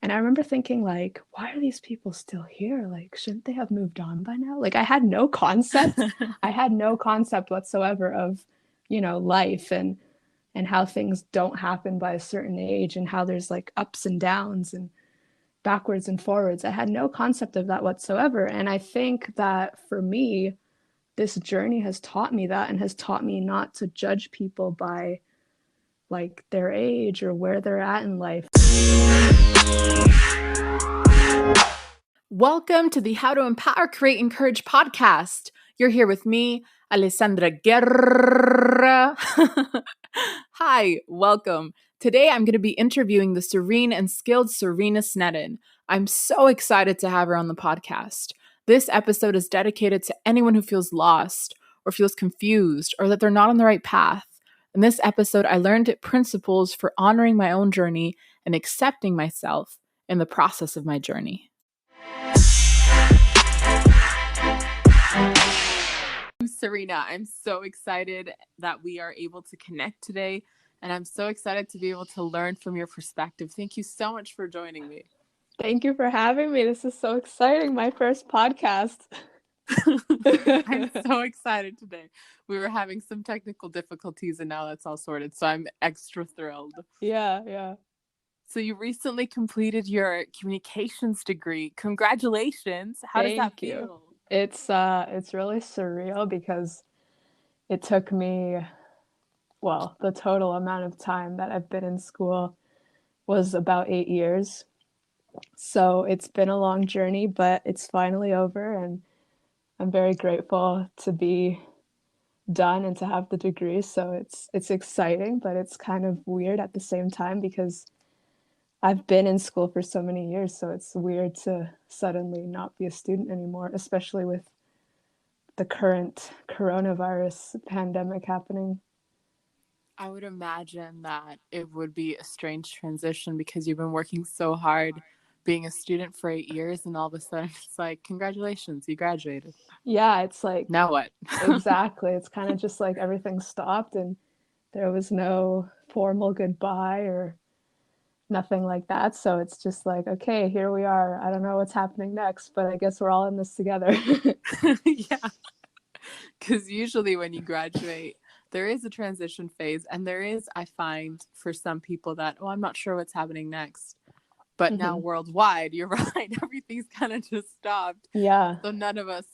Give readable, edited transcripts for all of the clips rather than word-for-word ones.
And I remember thinking, like, why are these people still here? Like, shouldn't they have moved on by now? Like, I had no concept. I had no concept whatsoever of, life and how things don't happen by a certain age and how there's like ups and downs and backwards and forwards. I had no concept of that whatsoever. And I think that for me, this journey has taught me that and has taught me not to judge people by like their age or where they're at in life. Welcome to the How to Empower, Create, Encourage podcast. You're here with me, Alessandra Guerra. Hi, welcome. Today I'm going to be interviewing the serene and skilled Serena Sneddon. I'm so excited to have her on the podcast. This episode is dedicated to anyone who feels lost or feels confused or that they're not on the right path. In this episode, I learned principles for honoring my own journey and accepting myself in the process of my journey. Serena, I'm so excited that we are able to connect today, and I'm so excited to be able to learn from your perspective. Thank you so much for joining me. Thank you for having me. This is so exciting. My first podcast. I'm so excited today. We were having some technical difficulties, and now that's all sorted, so I'm extra thrilled. Yeah. So you recently completed your communications degree. Congratulations. How does that feel? It's really surreal because it took me, the total amount of time that I've been in school was about 8 years. So it's been a long journey, but it's finally over, and I'm very grateful to be done and to have the degree. So it's exciting, but it's kind of weird at the same time because I've been in school for so many years, so it's weird to suddenly not be a student anymore, especially with the current coronavirus pandemic happening. I would imagine that it would be a strange transition because you've been working so hard being a student for 8 years, and all of a sudden it's like, congratulations, you graduated. Yeah, it's like, now what? Exactly. It's kind of just like everything stopped and there was no formal goodbye or nothing like that. So it's just like, okay, here we are. I don't know what's happening next, but I guess we're all in this together. Yeah. Because usually when you graduate, there is a transition phase, and there is, I find, for some people that, I'm not sure what's happening next. But now worldwide, you're right, everything's kind of just stopped. Yeah. So none of us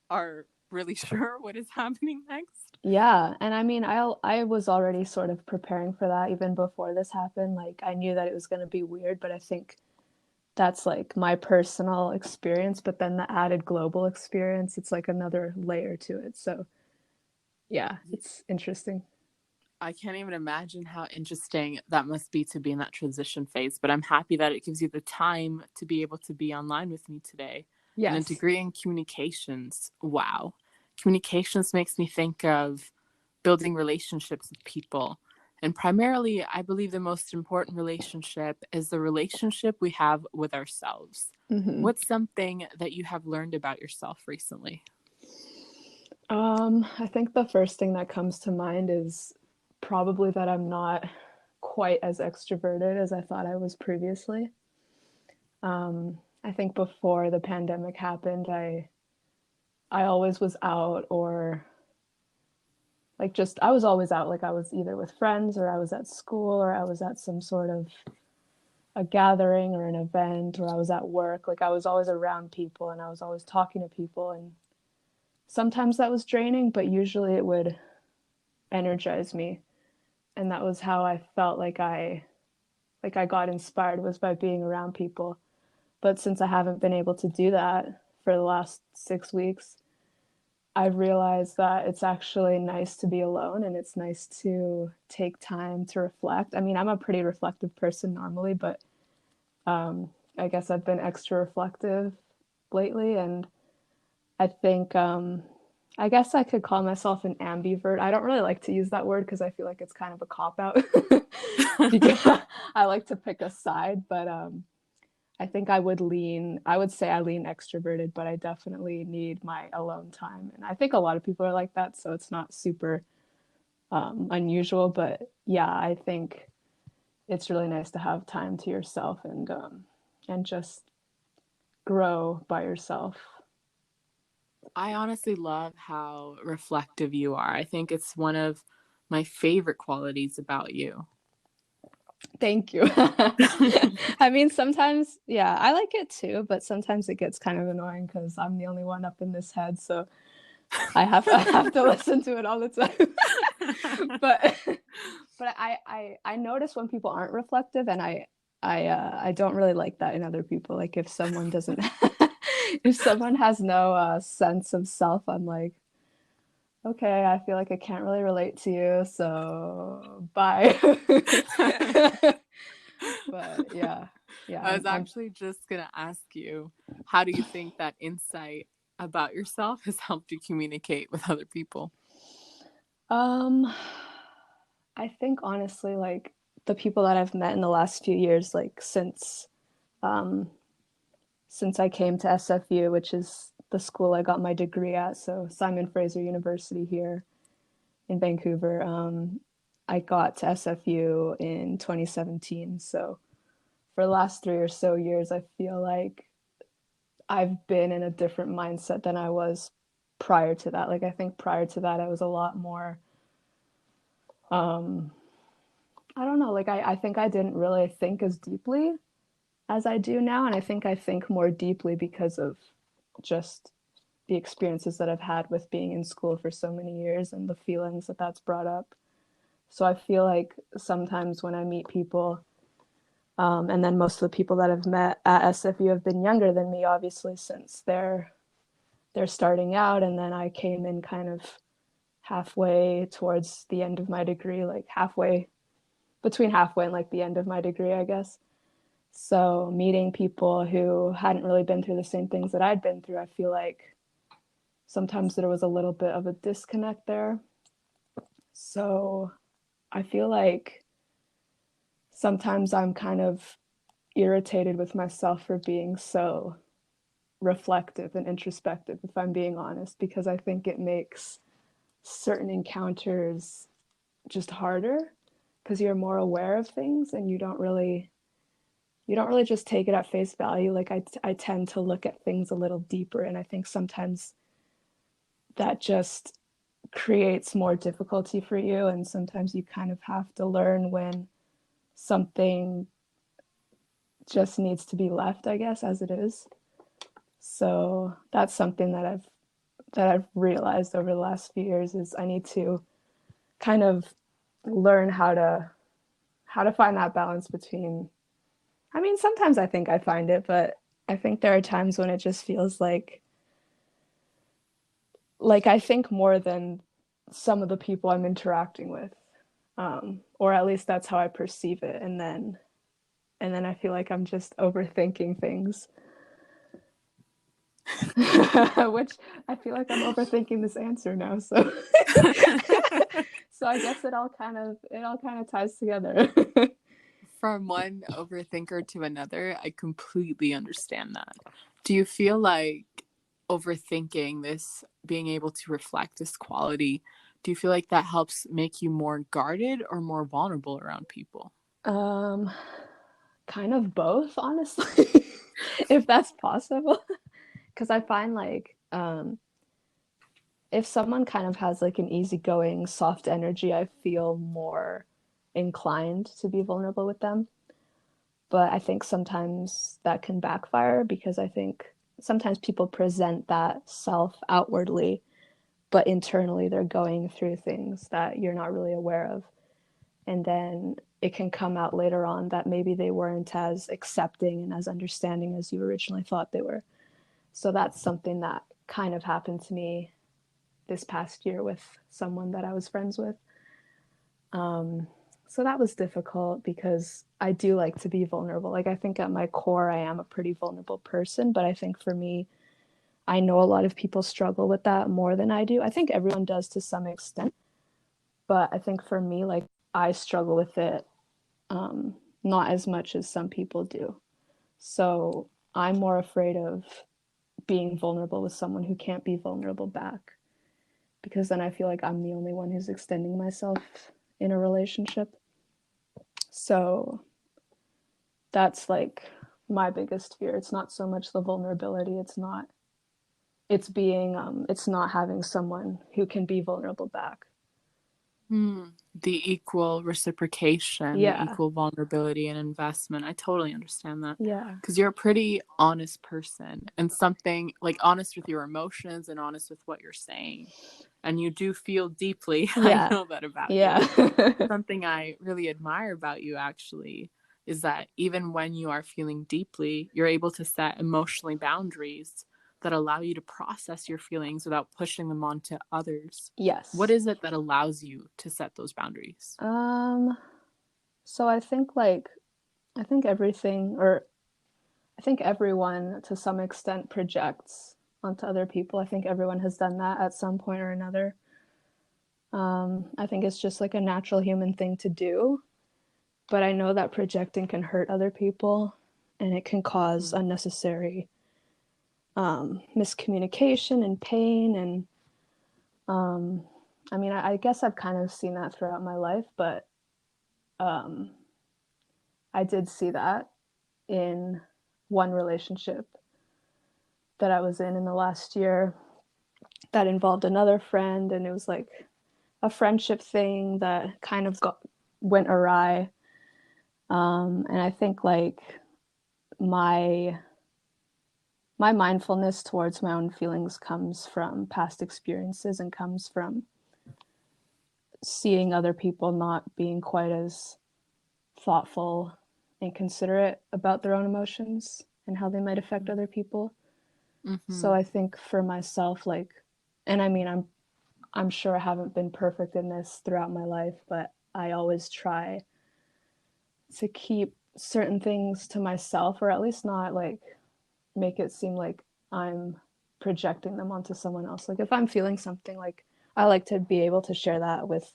are really sure what is happening next. Yeah. And I mean, I was already sort of preparing for that even before this happened. Like, I knew that it was going to be weird, but I think that's like my personal experience, but then the added global experience, it's like another layer to it. So yeah, it's interesting. I can't even imagine how interesting that must be to be in that transition phase, but I'm happy that it gives you the time to be able to be online with me today. Yes. And a degree in communications. Wow. Communications makes me think of building relationships with people. And primarily, I believe the most important relationship is the relationship we have with ourselves. What's something that you have learned about yourself recently? I think the first thing that comes to mind is probably that I'm not quite as extroverted as I thought I was previously. I think before the pandemic happened, I always was out, or like just I was always out. Like I was either with friends, or I was at school, or I was at some sort of a gathering or an event, or I was at work. Like I was always around people and I was always talking to people, and sometimes that was draining, but usually it would energize me. And that was how I felt like I got inspired, was by being around people. But since I haven't been able to do that for the last 6 weeks, I've realized that it's actually nice to be alone, and it's nice to take time to reflect. I mean, I'm a pretty reflective person normally, but I guess I've been extra reflective lately, and I think I guess I could call myself an ambivert. I don't really like to use that word because I feel like it's kind of a cop-out because I like to pick a side, but I think I would say I lean extroverted, but I definitely need my alone time. And I think a lot of people are like that, so it's not super unusual, but yeah, I think it's really nice to have time to yourself and and just grow by yourself. I honestly love how reflective you are. I think it's one of my favorite qualities about you. Thank you. I mean, sometimes, yeah, I like it too, but sometimes it gets kind of annoying because I'm the only one up in this head, so I have to listen to it all the time. but I notice when people aren't reflective, and I don't really like that in other people. Like if someone doesn't, if someone has no sense of self, I'm like, okay, I feel like I can't really relate to you, so bye. But yeah, yeah, I was I'm actually just going to ask you, how do you think that insight about yourself has helped you communicate with other people? um I think honestly, like the people that I've met in the last few years, like um since I came to SFU, which is the school I got my degree at, so Simon Fraser University here in Vancouver. I got to SFU in 2017, so for the last 3 or so years, I feel like I've been in a different mindset than I was prior to that. Like I think prior to that, I was a lot more. Um, I don't know. Like I think I didn't really think as deeply as I do now, and I think I think more deeply because of just the experiences that I've had with being in school for so many years and the feelings that that's brought up. So I feel like sometimes when I meet people, and then most of the people that I've met at SFU have been younger than me, obviously, since they're starting out, and then I came in kind of halfway towards the end of my degree, like halfway between halfway and like the end of my degree, I guess. So meeting people who hadn't really been through the same things that I'd been through, I feel like sometimes there was a little bit of a disconnect there. So I feel like sometimes I'm kind of irritated with myself for being so reflective and introspective, if I'm being honest, because I think it makes certain encounters just harder because you're more aware of things and you don't really just take it at face value. Like I tend to look at things a little deeper, and I think sometimes that just creates more difficulty for you, and sometimes you kind of have to learn when something just needs to be left, I guess, as it is. So that's something that I've realized over the last few years is I need to kind of learn how to find that balance between. I mean, sometimes I think I find it, but I think there are times when it just feels like I think more than some of the people I'm interacting with, or at least that's how I perceive it, and then I feel like I'm just overthinking things, which I feel like I'm overthinking this answer now. So, so I guess it all kind of ties together. From one overthinker to another, I completely understand that. Do you feel like overthinking this, being able to reflect this quality, do you feel like that helps make you more guarded or more vulnerable around people? um, Kind of both, honestly, if that's possible. Because I find like if someone kind of has like an easygoing, soft energy, I feel more inclined to be vulnerable with them. But I think sometimes that can backfire because I think sometimes people present that self outwardly, but internally they're going through things that you're not really aware of. And then it can come out later on that maybe they weren't as accepting and as understanding as you originally thought they were. So that's something that kind of happened to me this past year with someone that I was friends with. Um, so that was difficult because I do like to be vulnerable. Like, I think at my core, I am a pretty vulnerable person, but I think for me, I know a lot of people struggle with that more than I do. I think everyone does to some extent, but I think for me, like, I struggle with it not as much as some people do. So I'm more afraid of being vulnerable with someone who can't be vulnerable back because then I feel like I'm the only one who's extending myself in a relationship. So that's like my biggest fear. It's not so much the vulnerability. It's being, it's not having someone who can be vulnerable back. The equal reciprocation, the Yeah. equal vulnerability and investment. I totally understand that. Yeah. Because you're a pretty honest person, and something like honest with your emotions and honest with what you're saying. And you do feel deeply. I Yeah. know that about you. Yeah. Something I really admire about you, actually, is that even when you are feeling deeply, you're able to set emotionally boundaries that allow you to process your feelings without pushing them onto others. What Yes. is it that allows you to set those boundaries? Um, so I think like, I think everything, or I think everyone to some extent projects onto other people. I think everyone has done that at some point or another. I think it's just like a natural human thing to do, but I know that projecting can hurt other people and it can cause Mhm. unnecessary miscommunication and pain. And I mean, I guess I've kind of seen that throughout my life, but I did see that in one relationship that I was in the last year that involved another friend, and it was like a friendship thing that kind of went awry. And I think like my my mindfulness towards my own feelings comes from past experiences and comes from seeing other people not being quite as thoughtful and considerate about their own emotions and how they might affect other people. So Mhm. I think for myself, like, and I mean, I'm sure I haven't been perfect in this throughout my life, but I always try to keep certain things to myself, or at least not like make it seem like I'm projecting them onto someone else. Like if I'm feeling something, like I like to be able to share that with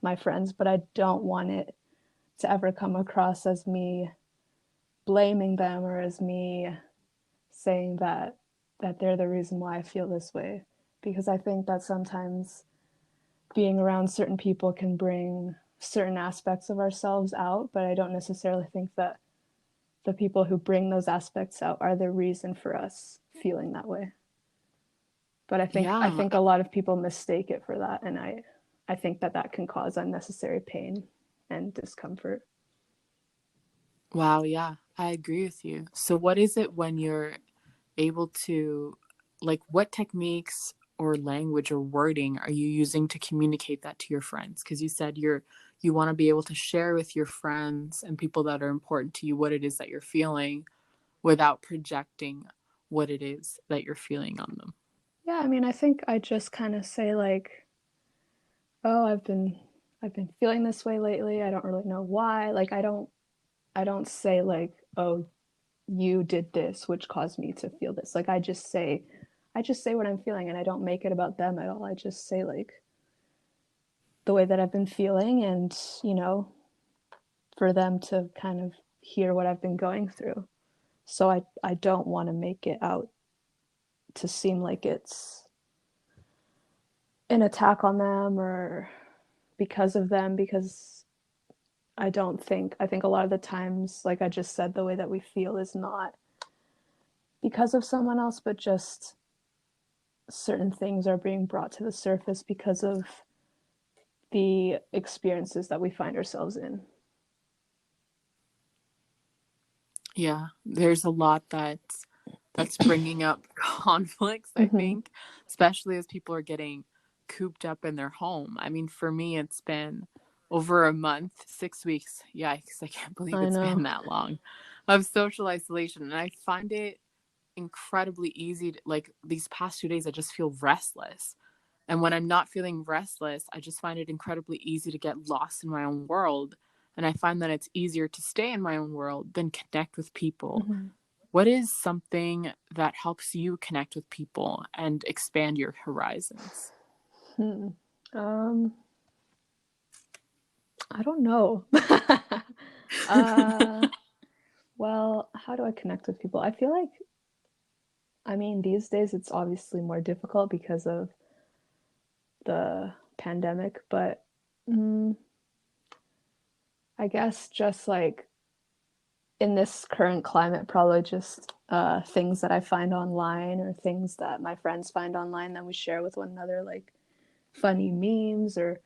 my friends, but I don't want it to ever come across as me blaming them or as me saying that they're the reason why I feel this way, because I think that sometimes being around certain people can bring certain aspects of ourselves out, but I don't necessarily think that the people who bring those aspects out are the reason for us feeling that way. But I Yeah. think a lot of people mistake it for that, and I think that that can cause unnecessary pain and discomfort. Wow. Yeah. I agree with you. So, what is it when you're able to, like, what techniques or language or wording are you using to communicate that to your friends? Because you said you want to be able to share with your friends and people that are important to you what it is that you're feeling without projecting what it is that you're feeling on them. Yeah, I mean, I think I just kind of say like, "Oh, I've been feeling this way lately. I don't really know why." Like I don't say like, "Oh, you did this which caused me to feel this." Like I just say what I'm feeling, and I don't make it about them at all. I just say like the way that I've been feeling, and you know, for them to kind of hear what I've been going through. So I don't want to make it out to seem like it's an attack on them or because of them, because I think a lot of the times, like I just said, the way that we feel is not because of someone else, but just certain things are being brought to the surface because of the experiences that we find ourselves in. Yeah, there's a lot that's bringing up conflicts, I Mm-hmm. think, especially as people are getting cooped up in their home. I mean, for me, it's been over a month, 6 weeks. Yikes, I can't believe I it's been know. that long of social isolation. And I find it incredibly easy to, like, these past 2 days, I just feel restless. And when I'm not feeling restless, I just find it incredibly easy to get lost in my own world. And I find that it's easier to stay in my own world than connect with people. Mm-hmm. What is something that helps you connect with people and expand your horizons? Hmm. Um, I don't know. uh, well, how do I connect with people? I feel like, I mean, these days it's obviously more difficult because of the pandemic, but mm, I guess just like in this current climate, probably just things that I find online or things that my friends find online that we share with one another, like funny memes or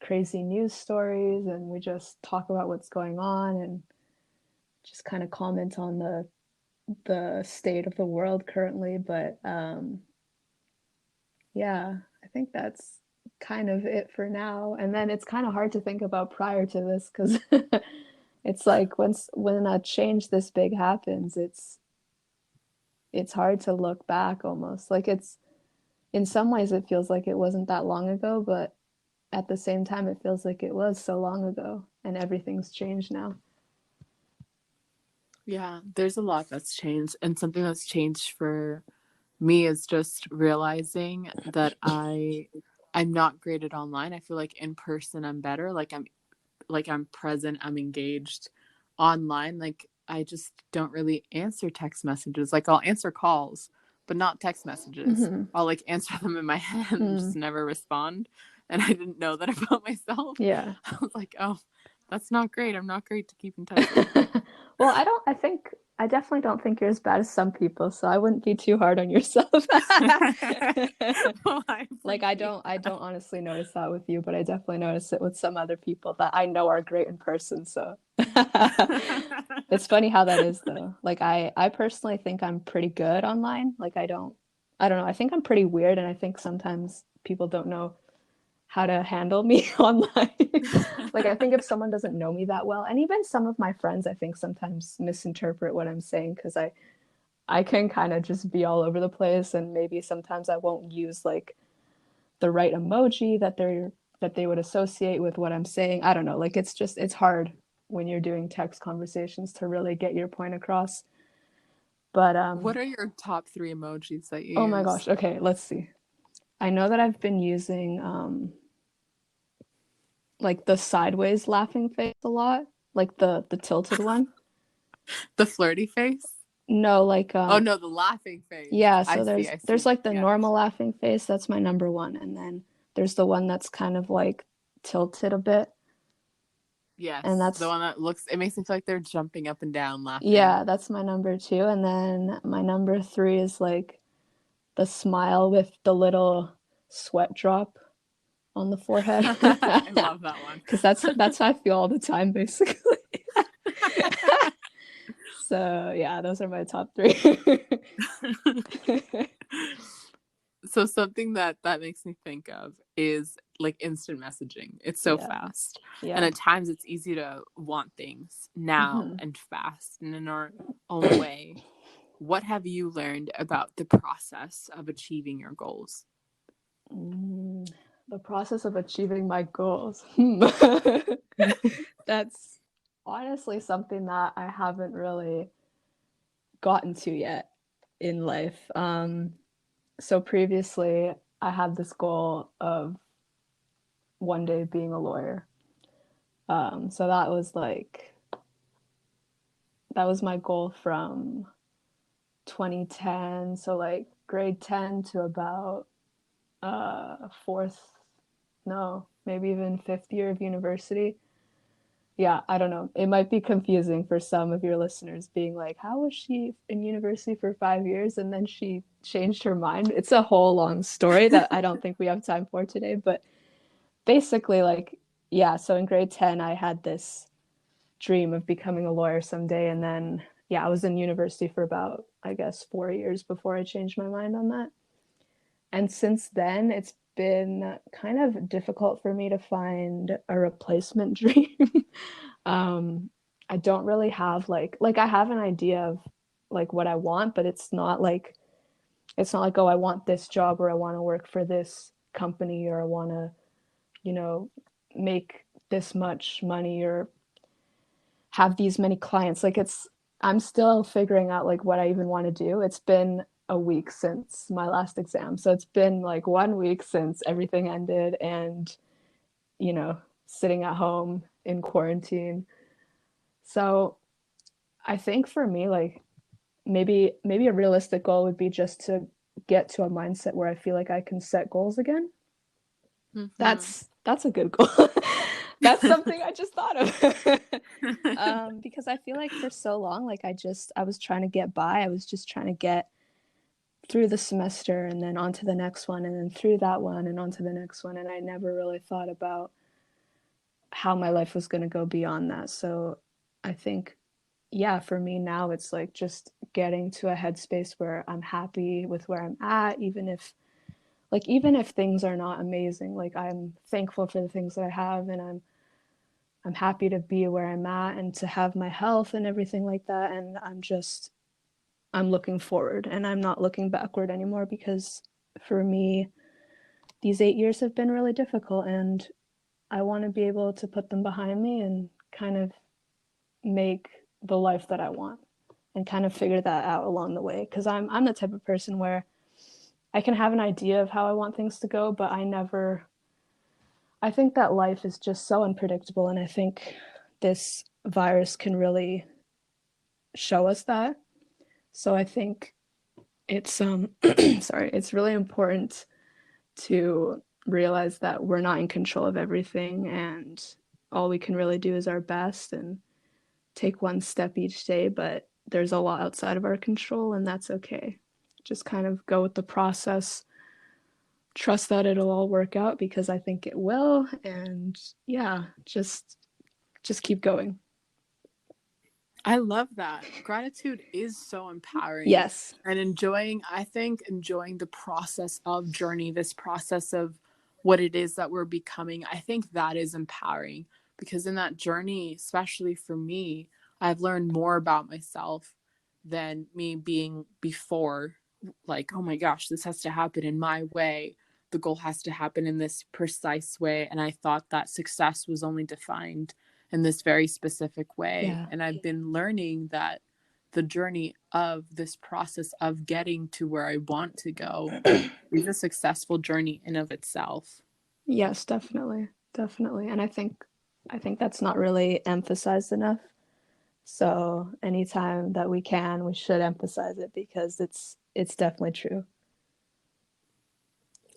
crazy news stories, and we just talk about what's going on and just kind of comment on the state of the world currently. But yeah, I think that's kind of it for now. And then it's kind of hard to think about prior to this because it's like when a change this big happens, it's hard to look back almost. Like it's in some ways it feels like it wasn't that long ago, but at the same time it feels like it was so long ago and everything's changed now. Yeah, there's a lot that's changed. And something that's changed for me is just realizing that I'm not great at online. I feel like in person I'm better. I'm present, I'm engaged. Online, like I just don't really answer text messages. Like I'll answer calls, but not text messages. Mm-hmm. I'll like answer them in my head and just never respond. And I didn't know that about myself. Yeah. I was like, oh, that's not great. I'm not great to keep in touch with. Well, I definitely don't think you're as bad as some people, so I wouldn't be too hard on yourself. Well, I Like appreciate I that. don't honestly notice that with you, but I definitely notice it with some other people that I know are great in person, so it's funny how that is though. Like I personally think I'm pretty good online. Like I don't know. I think I'm pretty weird and I think sometimes people don't know how to handle me online. Like I think if someone doesn't know me that well, and even some of my friends I think sometimes misinterpret what I'm saying because I can kind of just be all over the place and maybe sometimes I won't use like the right emoji that they would associate with what I'm saying. I don't know. Like it's hard when you're doing text conversations to really get your point across. But What are your top three emojis that you oh my use? gosh. Okay, let's see. I know that I've been using like the sideways laughing face a lot, like the tilted one. The flirty face? No, like Oh no, the laughing face. yeah, I so see, I there's see. like the Yeah. normal laughing face, that's my number one, and then there's the one that's kind of like tilted a bit, and Yes. The that's one that looks, it makes me feel like they're jumping up and down laughing. yeah, that's my number two, and then my number three is like the smile with the little sweat drop on the forehead, I love that one. because that's how I feel all the time, basically. So yeah, those are my top three. So something that makes me think of is like instant messaging. It's so Yeah, fast. And yeah. at times it's easy to want things now Hmm. and fast and in our own way. What have you learned about the process of achieving your goals? The process of achieving my goals. That's honestly something that I haven't really gotten to yet in life. So previously, I had this goal of one day being a lawyer. So that was my goal from 2010. So like grade 10 to about fourth, no, maybe even fifth year of university. Yeah, I don't know. It might be confusing for some of your listeners being like, how was she in university for 5 years and then she changed her mind? It's a whole long story that I don't think we have time for today. But basically, like, yeah, so in grade 10, I had this dream of becoming a lawyer someday. And then, yeah, I was in university for about, I guess, 4 years before I changed my mind on that. And since then, it's been kind of difficult for me to find a replacement dream. um, I don't really have like I have an idea of like what I want, but it's not like, oh, I want this job or I want to work for this company or I want to, you know, make this much money or have these many clients. Like I'm still figuring out like what I even want to do. It's been a week since my last exam. So it's been like 1 week since everything ended and, you know, sitting at home in quarantine. So I think for me, like maybe a realistic goal would be just to get to a mindset where I feel like I can set goals again. Mm-hmm. That's a good goal. That's something I just thought of. Because I feel like for so long, like I was trying to get by. I was just trying to get through the semester and then on to the next one and then through that one and on to the next one. And I never really thought about how my life was going to go beyond that. So I think, yeah, for me now, it's like just getting to a headspace where I'm happy with where I'm at, even if things are not amazing, like I'm thankful for the things that I have, and I'm happy to be where I'm at and to have my health and everything like that. And I'm looking forward and I'm not looking backward anymore, because for me, these 8 years have been really difficult, and I want to be able to put them behind me and kind of make the life that I want and kind of figure that out along the way. Because I'm the type of person where I can have an idea of how I want things to go, but I think that life is just so unpredictable, and I think this virus can really show us that. So I think it's sorry, it's really important to realize that we're not in control of everything, and all we can really do is our best and take one step each day, but there's a lot outside of our control, and that's okay. Just kind of go with the process, trust that it'll all work out, because I think it will, and yeah, just keep going. I love that. Gratitude is so empowering, Yes. and I think enjoying the process of journey, this process of what it is that we're becoming, I think that is empowering, because in that journey, especially for me, I've learned more about myself than me being before. Like, oh my gosh, this has to happen in my way. The goal has to happen in this precise way. And I thought that success was only defined in this very specific way. Yeah. And I've been learning that the journey of this process of getting to where I want to go is a successful journey in of itself. Yes, definitely. Definitely. And I think that's not really emphasized enough. So anytime that we can, we should emphasize it, because it's definitely true.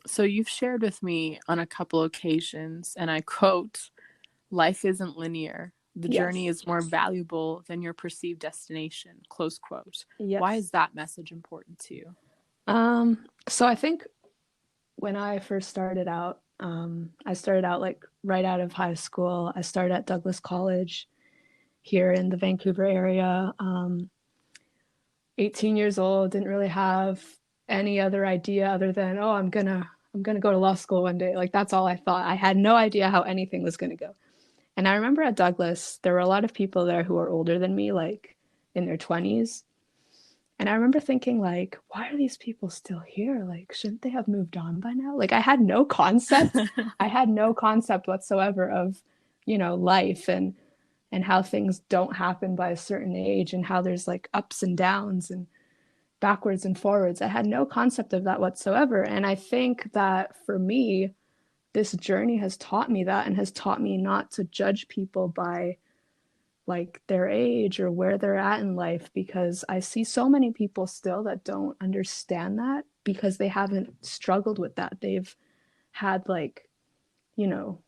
So you've shared with me on a couple occasions, and I quote, life isn't linear. The journey Yes. is more valuable than your perceived destination, close quote. Why Yes. is that message important to you? So I think when I first started out, I started out like right out of high school. I started at Douglas College here in the Vancouver area. 18 years old, didn't really have any other idea other than, oh, I'm gonna go to law school one day. Like that's all I thought. I had no idea how anything was gonna go. And I remember at Douglas, there were a lot of people there who were older than me, like in their 20s. And I remember thinking, like, why are these people still here? Like, shouldn't they have moved on by now? Like, I had no concept. I had no concept whatsoever of, life and how things don't happen by a certain age, and how there's like ups and downs and backwards and forwards. I had no concept of that whatsoever. And I think that for me, this journey has taught me that, and has taught me not to judge people by like their age or where they're at in life, because I see so many people still that don't understand that, because they haven't struggled with that. They've had like, you know,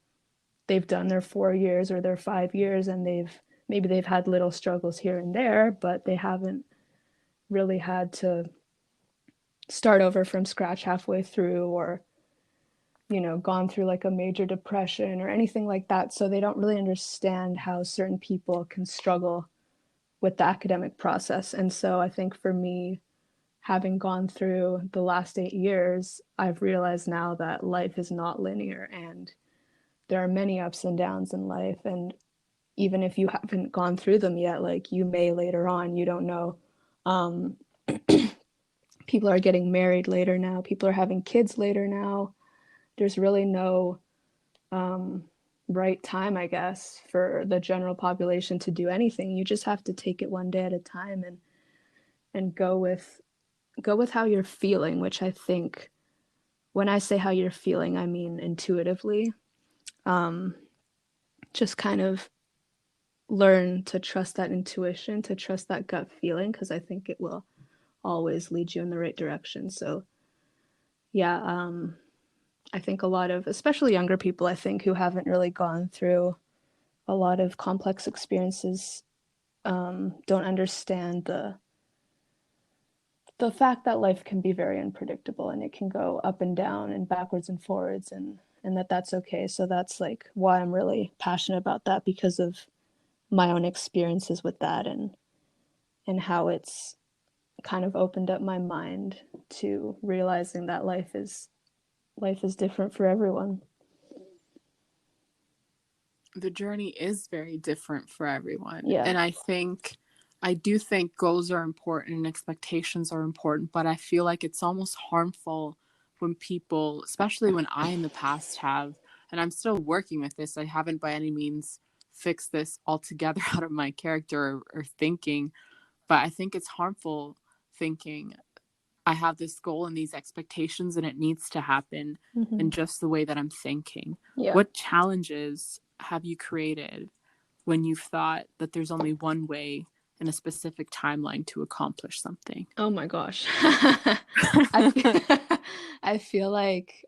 they've done their 4 years or their 5 years, and they've had little struggles here and there, but they haven't really had to start over from scratch halfway through, or gone through like a major depression or anything like that. So they don't really understand how certain people can struggle with the academic process. And so I think for me, having gone through the last 8 years, I've realized now that life is not linear, and there are many ups and downs in life. And even if you haven't gone through them yet, like you may later on, you don't know. Um, People are getting married later now, people are having kids later now. There's really no right time, I guess, for the general population to do anything. You just have to take it one day at a time, and go with how you're feeling, which I think, when I say how you're feeling, I mean intuitively. Just kind of learn to trust that intuition, to trust that gut feeling, because I think it will always lead you in the right direction. So yeah, I think a lot of, especially younger people, I think, who haven't really gone through a lot of complex experiences don't understand the fact that life can be very unpredictable and it can go up and down and backwards and forwards, and that's okay. So that's like why I'm really passionate about that, because of my own experiences with that, and how it's kind of opened up my mind to realizing that life is different for everyone. The journey is very different for everyone. Yeah. And I do think goals are important and expectations are important, but I feel like it's almost harmful when people, especially when I in the past have, and I'm still working with this, I haven't by any means fixed this altogether out of my character or thinking, but I think it's harmful thinking I have this goal and these expectations and it needs to happen in just the way that I'm thinking. Yeah. What challenges have you created when you've thought that there's only one way in a specific timeline to accomplish something? Oh my gosh. I feel like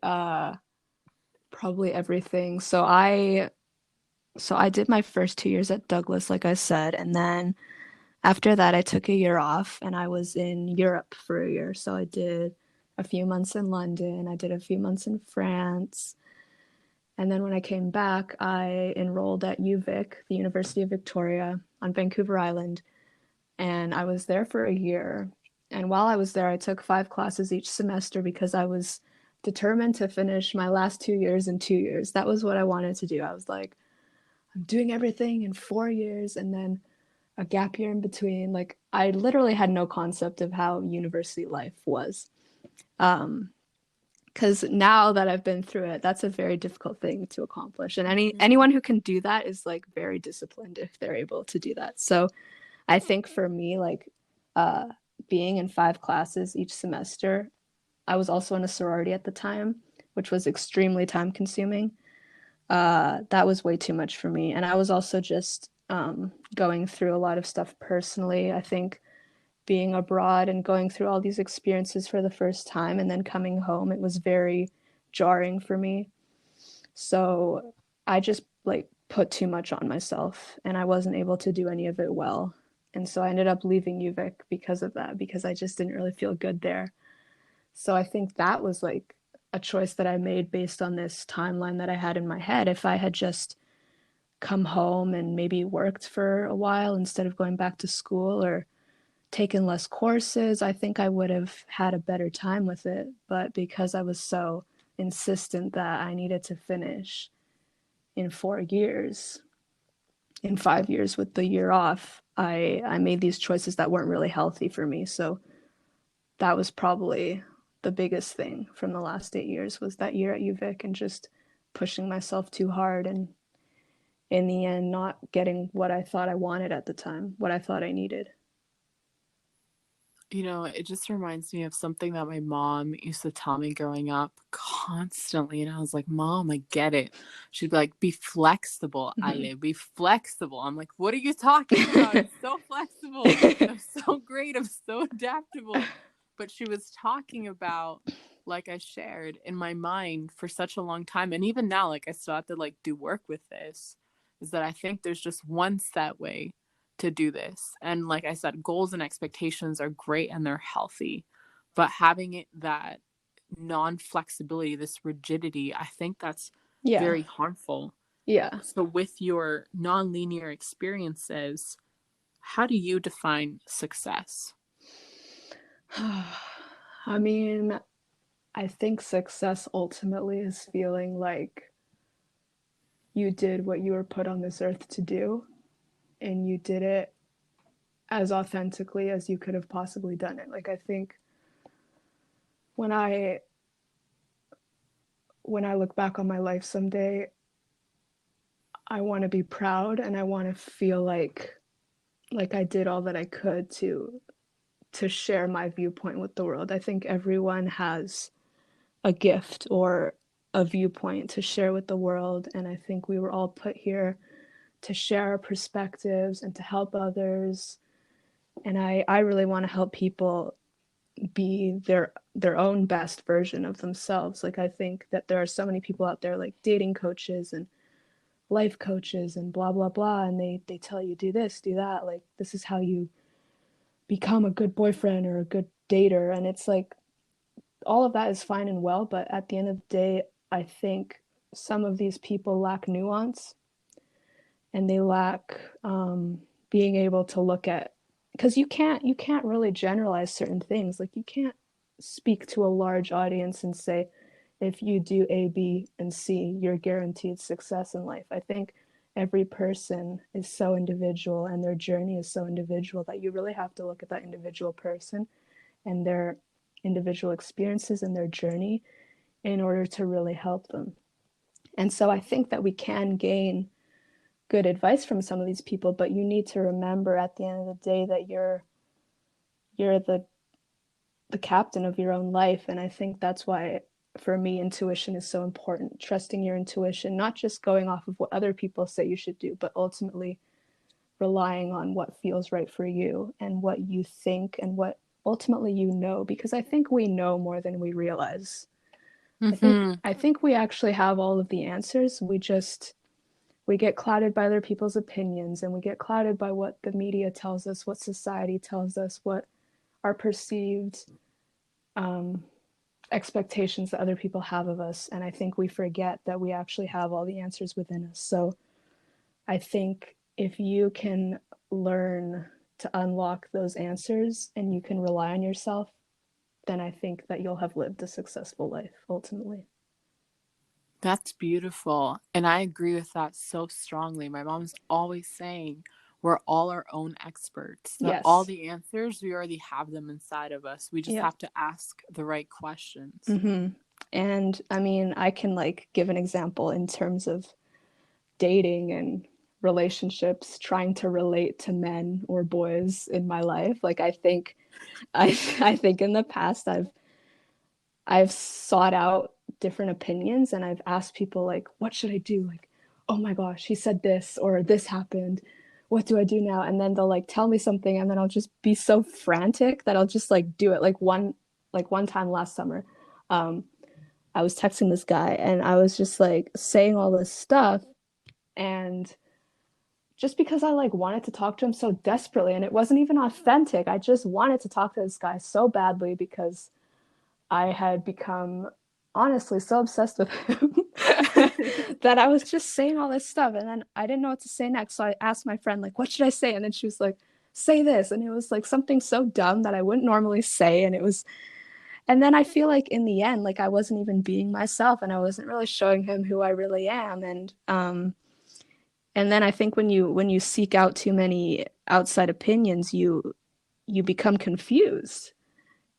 probably everything. So I did my first 2 years at Douglas, like I said, and then after that I took a year off and I was in Europe for a year. So I did a few months in London, I did a few months in France. And then when I came back, I enrolled at UVic, the University of Victoria on Vancouver Island, and I was there for a year. And while I was there, I took 5 classes each semester because I was determined to finish my last 2 years in 2 years. That was what I wanted to do. I was like, I'm doing everything in 4 years and then a gap year in between. Like, I literally had no concept of how university life was. Because now that I've been through it, that's a very difficult thing to accomplish. And anyone who can do that is like very disciplined if they're able to do that. So I think for me, like being in 5 classes each semester, I was also in a sorority at the time, which was extremely time consuming. That was way too much for me. And I was also just going through a lot of stuff personally. I think being abroad and going through all these experiences for the first time and then coming home, it was very jarring for me. So I just like put too much on myself and I wasn't able to do any of it well. And so I ended up leaving UVic because of that, because I just didn't really feel good there. So I think that was like a choice that I made based on this timeline that I had in my head. If I had just come home and maybe worked for a while instead of going back to school, or taken less courses, I think I would have had a better time with it. But because I was so insistent that I needed to finish in 4 years, in 5 years with the year off, I made these choices that weren't really healthy for me. So that was probably the biggest thing from the last 8 years, was that year at UVic and just pushing myself too hard, and in the end not getting what I thought I wanted at the time, what I thought I needed. You know, it just reminds me of something that my mom used to tell me growing up constantly. And I was like, Mom, I get it. She'd be like, be flexible, Ale, be flexible. I'm like, what are you talking about? I'm so flexible. I'm so great. I'm so adaptable. But she was talking about, like I shared in my mind for such a long time. And even now, like I still have to like do work with this, is that I think there's just one set way to do this. And like I said, goals and expectations are great and they're healthy, but having it that non-flexibility, this rigidity, I think that's Yeah. very harmful. Yeah. So with your non-linear experiences, how do you define success? I mean, I think success ultimately is feeling like you did what you were put on this earth to do, and you did it as authentically as you could have possibly done it. Like, I think when I look back on my life someday, I want to be proud and I want to feel like I did all that I could to share my viewpoint with the world. I think everyone has a gift or a viewpoint to share with the world, and I think we were all put here to share our perspectives and to help others. And I really want to help people be their own best version of themselves. Like, I think that there are so many people out there, like dating coaches and life coaches and blah blah blah, and they tell you do this, do that, like this is how you become a good boyfriend or a good dater. And it's like all of that is fine and well, but at the end of the day, I think some of these people lack nuance, and they lack being able to look at, because you can't really generalize certain things. Like you can't speak to a large audience and say, if you do A, B, and C, you're guaranteed success in life. I think every person is so individual and their journey is so individual that you really have to look at that individual person and their individual experiences and their journey in order to really help them. And so I think that we can gain good advice from some of these people, but you need to remember at the end of the day that you're the captain of your own life. And I think that's why for me intuition is so important. Trusting your intuition, not just going off of what other people say you should do, but ultimately relying on what feels right for you and what you think and what ultimately you know, because I think we know more than we realize. I think Mm-hmm. I think we actually have all of the answers. We get clouded by other people's opinions, and we get clouded by what the media tells us, what society tells us, what our perceived um, expectations that other people have of us. And I think we forget that we actually have all the answers within us. So I think if you can learn to unlock those answers and you can rely on yourself, then I think that you'll have lived a successful life ultimately. That's beautiful. And I agree with that so strongly. My mom's always saying we're all our own experts, that all Yes. the answers, we already have them inside of us. We just Yeah. have to ask the right questions. Mm-hmm. And I mean, I can like give an example in terms of dating and relationships, trying to relate to men or boys in my life. Like I think in the past I've sought out different opinions, and I've asked people like, what should I do? Like, oh my gosh, he said this or this happened. What do I do now? And then they'll like tell me something, and then I'll just be so frantic that I'll just like do it. Like one time last summer, um, I was texting this guy and I was just like saying all this stuff, and just because I like wanted to talk to him so desperately, and it wasn't even authentic. I just wanted to talk to this guy so badly because I had become honestly so obsessed with him that I was just saying all this stuff, and then I didn't know what to say next. So I asked my friend, like, what should I say? And then she was like, say this. And it was like something so dumb that I wouldn't normally say. And then I feel like in the end, like I wasn't even being myself, and I wasn't really showing him who I really am. And then I think when you seek out too many outside opinions, you become confused.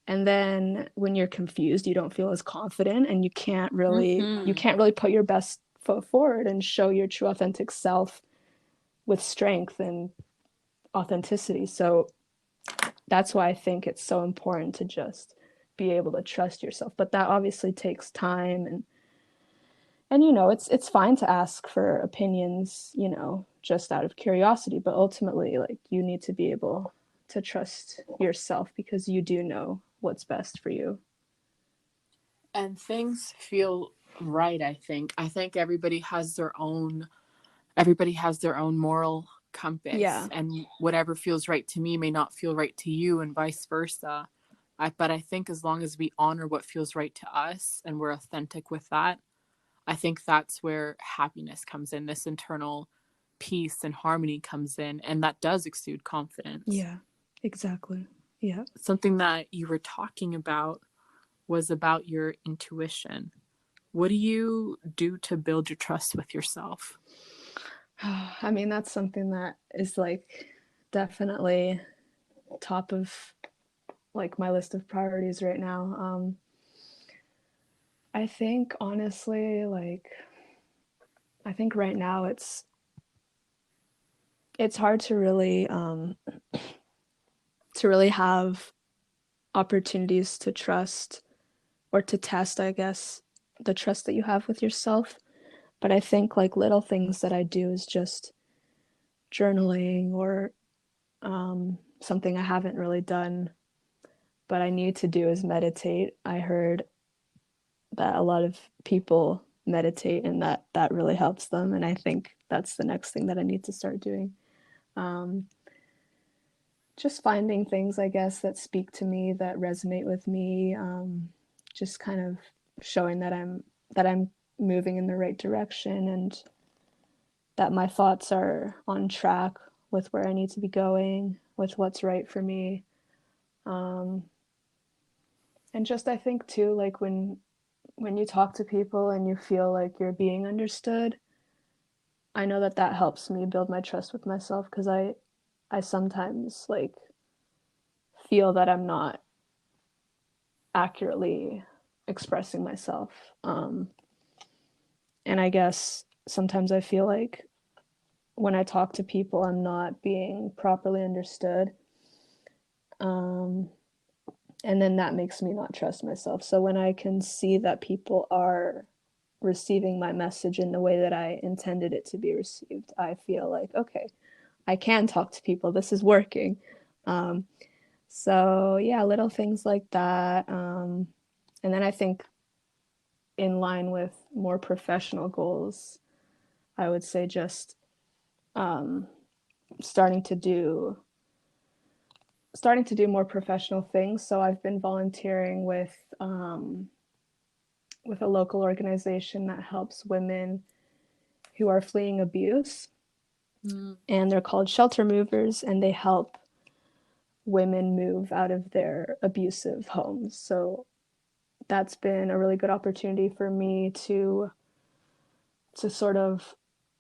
And then when you're confused, you don't feel as confident, and you Mm-hmm. can't really put your best foot forward and show your true authentic self with strength and authenticity. So that's why I think it's so important to just be able to trust yourself. But that obviously takes time, and it's fine to ask for opinions, just out of curiosity, but ultimately like you need to be able to trust yourself because you do know what's best for you. And things feel right, I think. I think everybody has their own moral compass, Yeah. and whatever feels right to me may not feel right to you, and vice versa. But I think as long as we honor what feels right to us and we're authentic with that, I think that's where happiness comes in, this internal peace and harmony comes in, and that does exude confidence. Yeah. Exactly. Yeah. Something that you were talking about was about your intuition. What do you do to build your trust with yourself? I mean, that's something that is like definitely top of like my list of priorities right now. I think honestly, like I think right now it's hard to really have opportunities to trust or to test, I guess, the trust that you have with yourself. But I think like little things that I do is just journaling or something I haven't really done, but I need to do is meditate. I heard that a lot of people meditate, and that really helps them. And I think that's the next thing that I need to start doing. Um, just finding things, I guess, that speak to me, that resonate with me. Just kind of showing that I'm moving in the right direction, and that my thoughts are on track with where I need to be going, with what's right for me. Um, and just I think too, like when you talk to people and you feel like you're being understood, I know that that helps me build my trust with myself, because I sometimes like feel that I'm not accurately expressing myself. And I guess sometimes I feel like when I talk to people, I'm not being properly understood. Um, and then that makes me not trust myself. So when I can see that people are receiving my message in the way that I intended it to be received, I feel like, okay, I can talk to people. This is working. Um, so yeah, little things like that. And then I think in line with more professional goals, I would say just um, starting to do more professional things. So I've been volunteering with a local organization that helps women who are fleeing abuse, and they're called shelter movers, and they help women move out of their abusive homes. So that's been a really good opportunity for me to sort of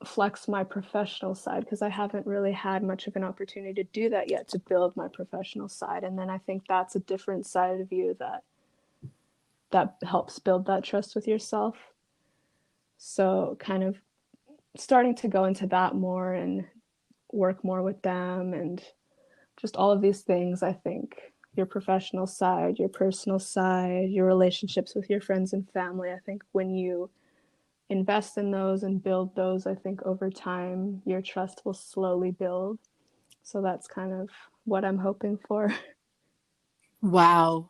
flex my professional side, because I haven't really had much of an opportunity to do that yet, to build my professional side. And then I think that's a different side of you that helps build that trust with yourself. So kind of starting to go into that more and work more with them, and just all of these things. I think your professional side, your personal side, your relationships with your friends and family, I think when you invest in those and build those, I think over time your trust will slowly build. So that's kind of what I'm hoping for. Wow.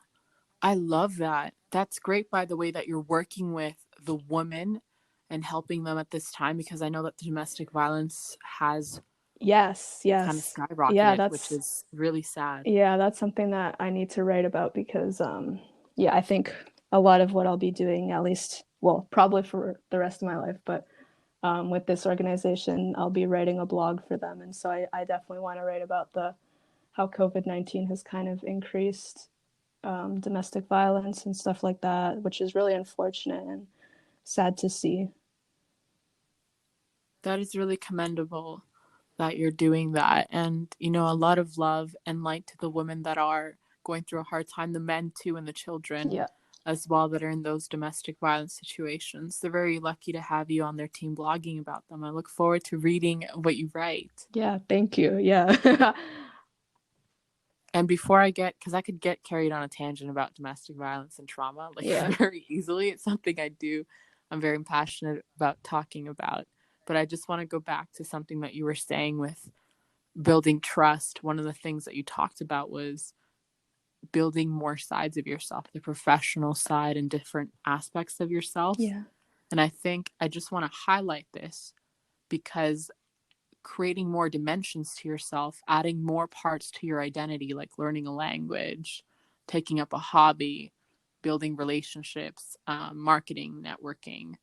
I love that. That's great, by the way, that you're working with the woman and helping them at this time, because I know that the domestic violence has Yes, kind of yes. Yeah, skyrocketed, which that's is really sad. yeah, that's something that I need to write about, because yeah, I think a lot of what I'll be doing, at least, well, probably for the rest of my life, but with this organization, I'll be writing a blog for them. And so I definitely want to write about the how COVID-19 has kind of increased domestic violence and stuff like that, which is really unfortunate and sad to see. That is really commendable that you're doing that. And, you know, a lot of love and light to the women that are going through a hard time, the men too, and the children Yeah. as well that are in those domestic violence situations. They're very lucky to have you on their team blogging about them. I look forward to reading what you write. Yeah. Thank you. Yeah. And before I get, because I could get carried on a tangent about domestic violence and trauma, like Yeah. very easily. It's something I do. I'm very passionate about talking about. But I just want to go back to something that you were saying with building trust. One of the things that you talked about was building more sides of yourself, the professional side and different aspects of yourself. Yeah. And I think I just want to highlight this because creating more dimensions to yourself, adding more parts to your identity, like learning a language, taking up a hobby, building relationships, marketing, networking,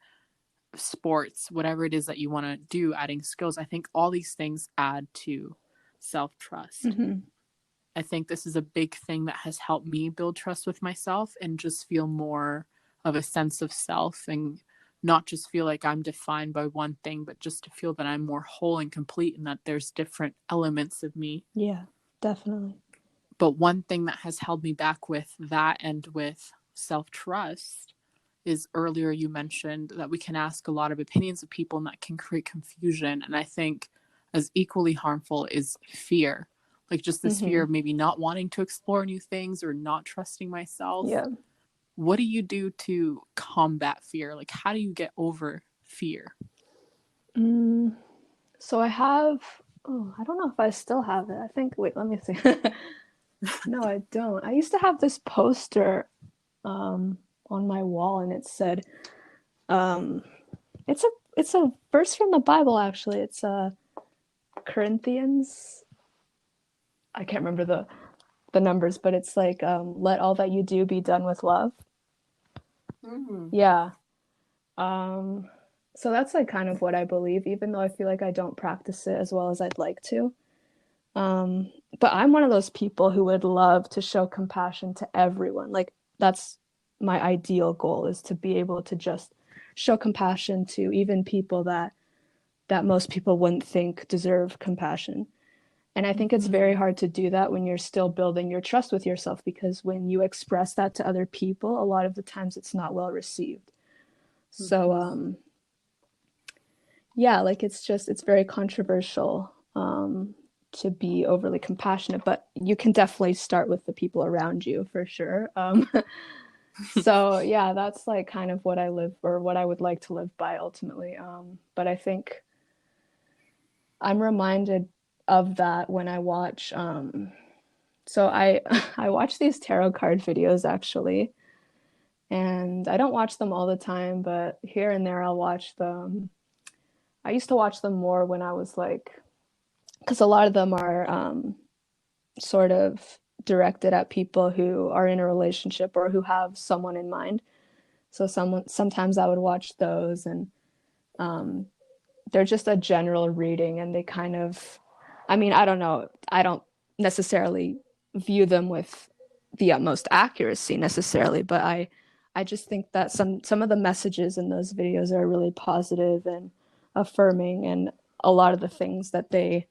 sports, whatever it is that you want to do, adding skills. I think all these things add to self trust. Mm-hmm. I think this is a big thing that has helped me build trust with myself and just feel more of a sense of self, and not just feel like I'm defined by one thing, but just to feel that I'm more whole and complete and that there's different elements of me. Yeah. Definitely. But one thing that has held me back with that and with self trust is earlier you mentioned that we can ask a lot of opinions of people and that can create confusion. And I think as equally harmful is fear, like just this fear Mm-hmm. of maybe not wanting to explore new things or not trusting myself. Yeah. What do you do to combat fear? Like, how do you get over fear? Mm, so I have, oh, I don't know if I still have it. I think, wait, let me see. No, I don't. I used to have this poster on my wall, and it said, It's a verse from the Bible, actually. It's Corinthians. I can't remember the numbers, but it's like, let all that you do be done with love. Yeah. Um, so that's like kind of what I believe, even though I feel like I don't practice it as well as I'd like to. But I'm one of those people who would love to show compassion to everyone. Like that's my ideal goal, is to be able to just show compassion to even people that most people wouldn't think deserve compassion. And I think it's very hard to do that when you're still building your trust with yourself, because when you express that to other people, a lot of the times it's not well received. So yeah, like it's very controversial to be overly compassionate, but you can definitely start with the people around you for sure. So yeah, that's like kind of what I live, or what I would like to live by ultimately. But I think I'm reminded of that when I watch so I I watch these tarot card videos actually, and I don't watch them all the time, but here and there I'll watch them. I used to watch them more when I was like, because a lot of them are sort of directed at people who are in a relationship or who have someone in mind. So sometimes I would watch those, and um, they're just a general reading, and they kind of, I mean, I don't know, I don't necessarily view them with the utmost accuracy necessarily, but I just think that some of the messages in those videos are really positive and affirming, and a lot of the things that they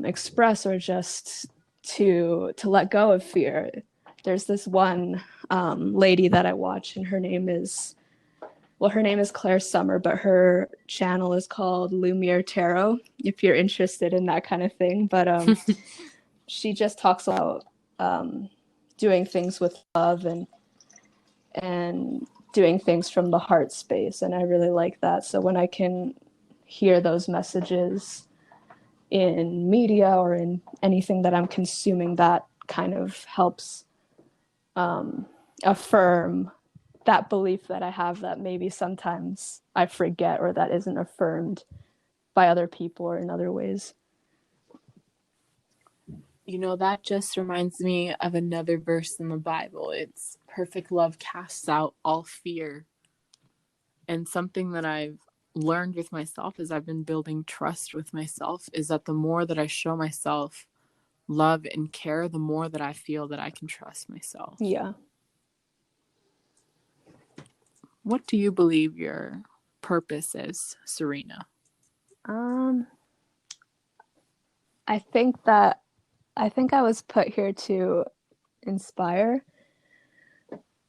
express are just to let go of fear. There's this one lady that I watch, and her name is, well, her name is Claire Summer, but her channel is called Lumiere Tarot, if you're interested in that kind of thing. But she just talks about doing things with love, and doing things from the heart space, and I really like that. So when I can hear those messages in media or in anything that I'm consuming, that kind of helps affirm that belief that I have, that maybe sometimes I forget, or that isn't affirmed by other people or in other ways. You know, that just reminds me of another verse in the Bible. It's perfect love casts out all fear. And something that I've learned with myself as I've been building trust with myself is that the more that I show myself love and care, the more that I feel that I can trust myself. Yeah. What do you believe your purpose is, Serena? Um, I think that I was put here to inspire.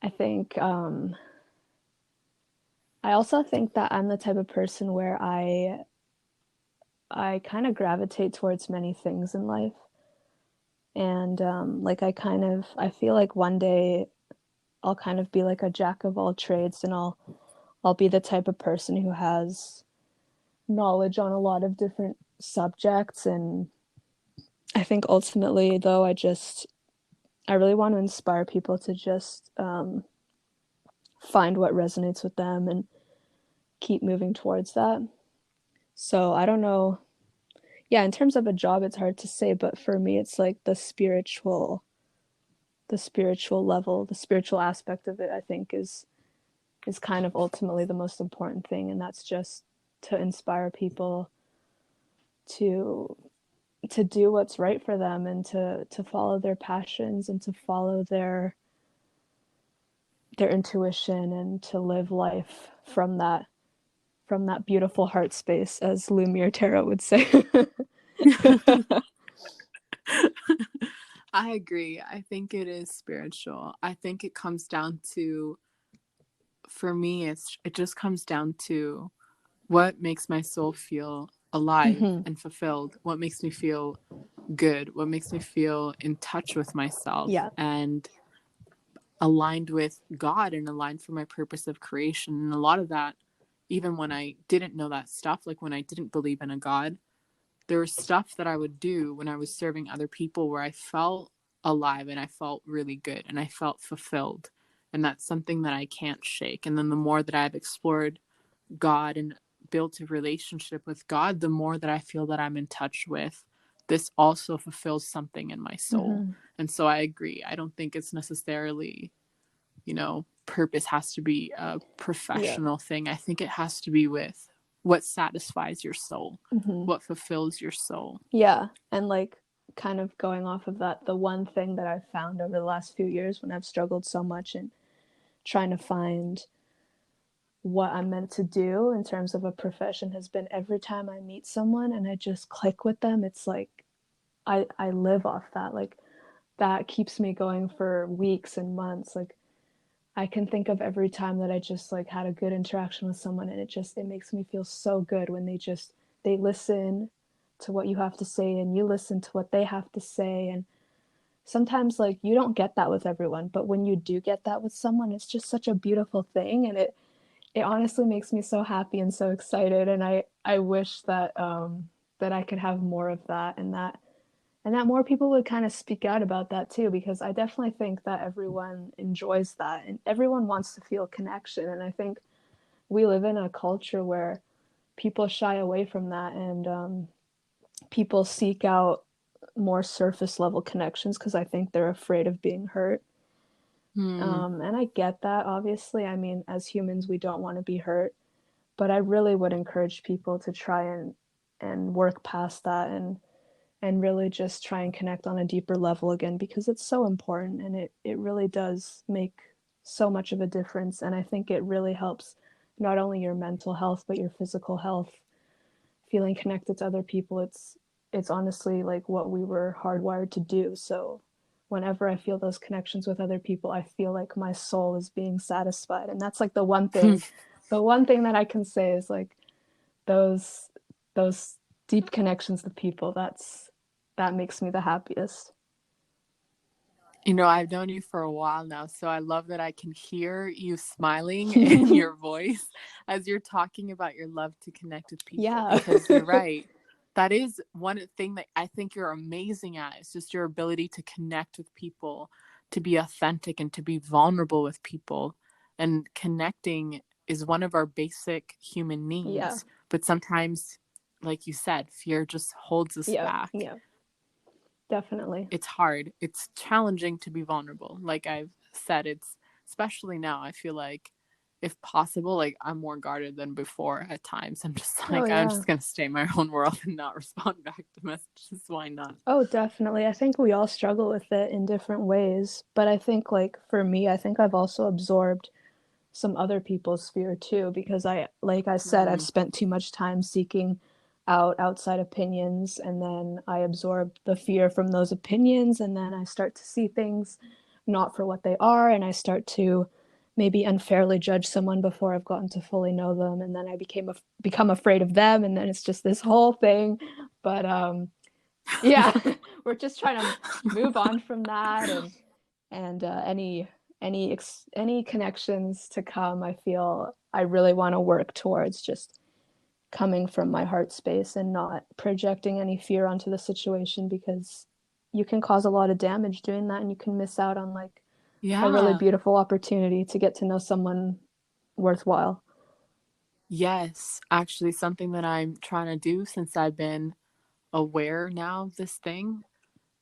I think I also think that I'm the type of person where I kind of gravitate towards many things in life. And like I feel like one day I'll kind of be like a jack of all trades, and I'll be the type of person who has knowledge on a lot of different subjects. And I think ultimately though, I really want to inspire people to just find what resonates with them and keep moving towards that. So I don't know. Yeah, in terms of a job, it's hard to say, but for me, it's like the spiritual level, the spiritual aspect of it, I think is kind of ultimately the most important thing. And that's just to inspire people to to do what's right for them, and to follow their passions, and to follow their intuition, and to live life from that beautiful heart space, as Lumiere Tarot would say. I agree. I think it is spiritual. I think it comes down to, for me, it just comes down to what makes my soul feel alive Mm-hmm. and fulfilled, what makes me feel good, what makes me feel in touch with myself Yeah. and aligned with God and aligned for my purpose of creation. And a lot of that, even when I didn't know that stuff, like when I didn't believe in a God, there was stuff that I would do when I was serving other people where I felt alive and I felt really good and I felt fulfilled. And that's something that I can't shake. And then the more that I've explored God and built a relationship with God, the more that I feel that I'm in touch with, this also fulfills something in my soul. And so I agree. I don't think it's necessarily, purpose has to be a professional thing. I think it has to be with what satisfies your soul, what fulfills your soul. Yeah. And like kind of going off of that, the one thing that I've found over the last few years when I've struggled so much in trying to find what I'm meant to do in terms of a profession has been every time I meet someone and I just click with them, it's like I live off that. Like that keeps me going for weeks and months. Like I can think of every time that I just like had a good interaction with someone, and it makes me feel so good when they listen to what you have to say and you listen to what they have to say. And sometimes like you don't get that with everyone, but when you do get that with someone, it's just such a beautiful thing, and it honestly makes me so happy and so excited. And I wish that that I could have more of that, and that more people would kind of speak out about that too, because I definitely think that everyone enjoys that and everyone wants to feel connection. And I think we live in a culture where people shy away from that, and people seek out more surface level connections because I think they're afraid of being hurt. And I get that, obviously. I mean, as humans, we don't want to be hurt, but I really would encourage people to try and work past that and really just try and connect on a deeper level again, because it's so important, and it really does make so much of a difference. And I think it really helps not only your mental health but your physical health. Feeling connected to other people, it's honestly like what we were hardwired to do. So whenever I feel those connections with other people, I feel like my soul is being satisfied. And that's like the one thing that I can say is like those those deep connections with people, that makes me the happiest. I've known you for a while now, so I love that I can hear you smiling in your voice as you're talking about your love to connect with people. Yeah. Because you're right. That is one thing that I think you're amazing at. It's just your ability to connect with people, to be authentic and to be vulnerable with people. And connecting is one of our basic human needs. Yeah. But sometimes, like you said, fear just holds us Yeah. back. Yeah. Definitely. It's hard. It's challenging to be vulnerable. Like I've said, it's especially now, I feel like if possible, like I'm more guarded than before at times. I'm just Oh like, I'm yeah. just going to stay in my own world and not respond back to messages. Why not? Oh, definitely. I think we all struggle with it in different ways, but I think like for me, I think I've also absorbed some other people's fear too, because like I said, I've spent too much time seeking out outside opinions, and then I absorb the fear from those opinions, and then I start to see things not for what they are, and I start to maybe unfairly judge someone before I've gotten to fully know them, and then I become afraid of them, and then it's just this whole thing. But yeah, we're just trying to move on from that, and any connections to come, I feel I really want to work towards just coming from my heart space and not projecting any fear onto the situation, because you can cause a lot of damage doing that, and you can miss out on like a really Yeah. beautiful opportunity to get to know someone worthwhile. Yes. Actually, something that I'm trying to do since I've been aware now of this thing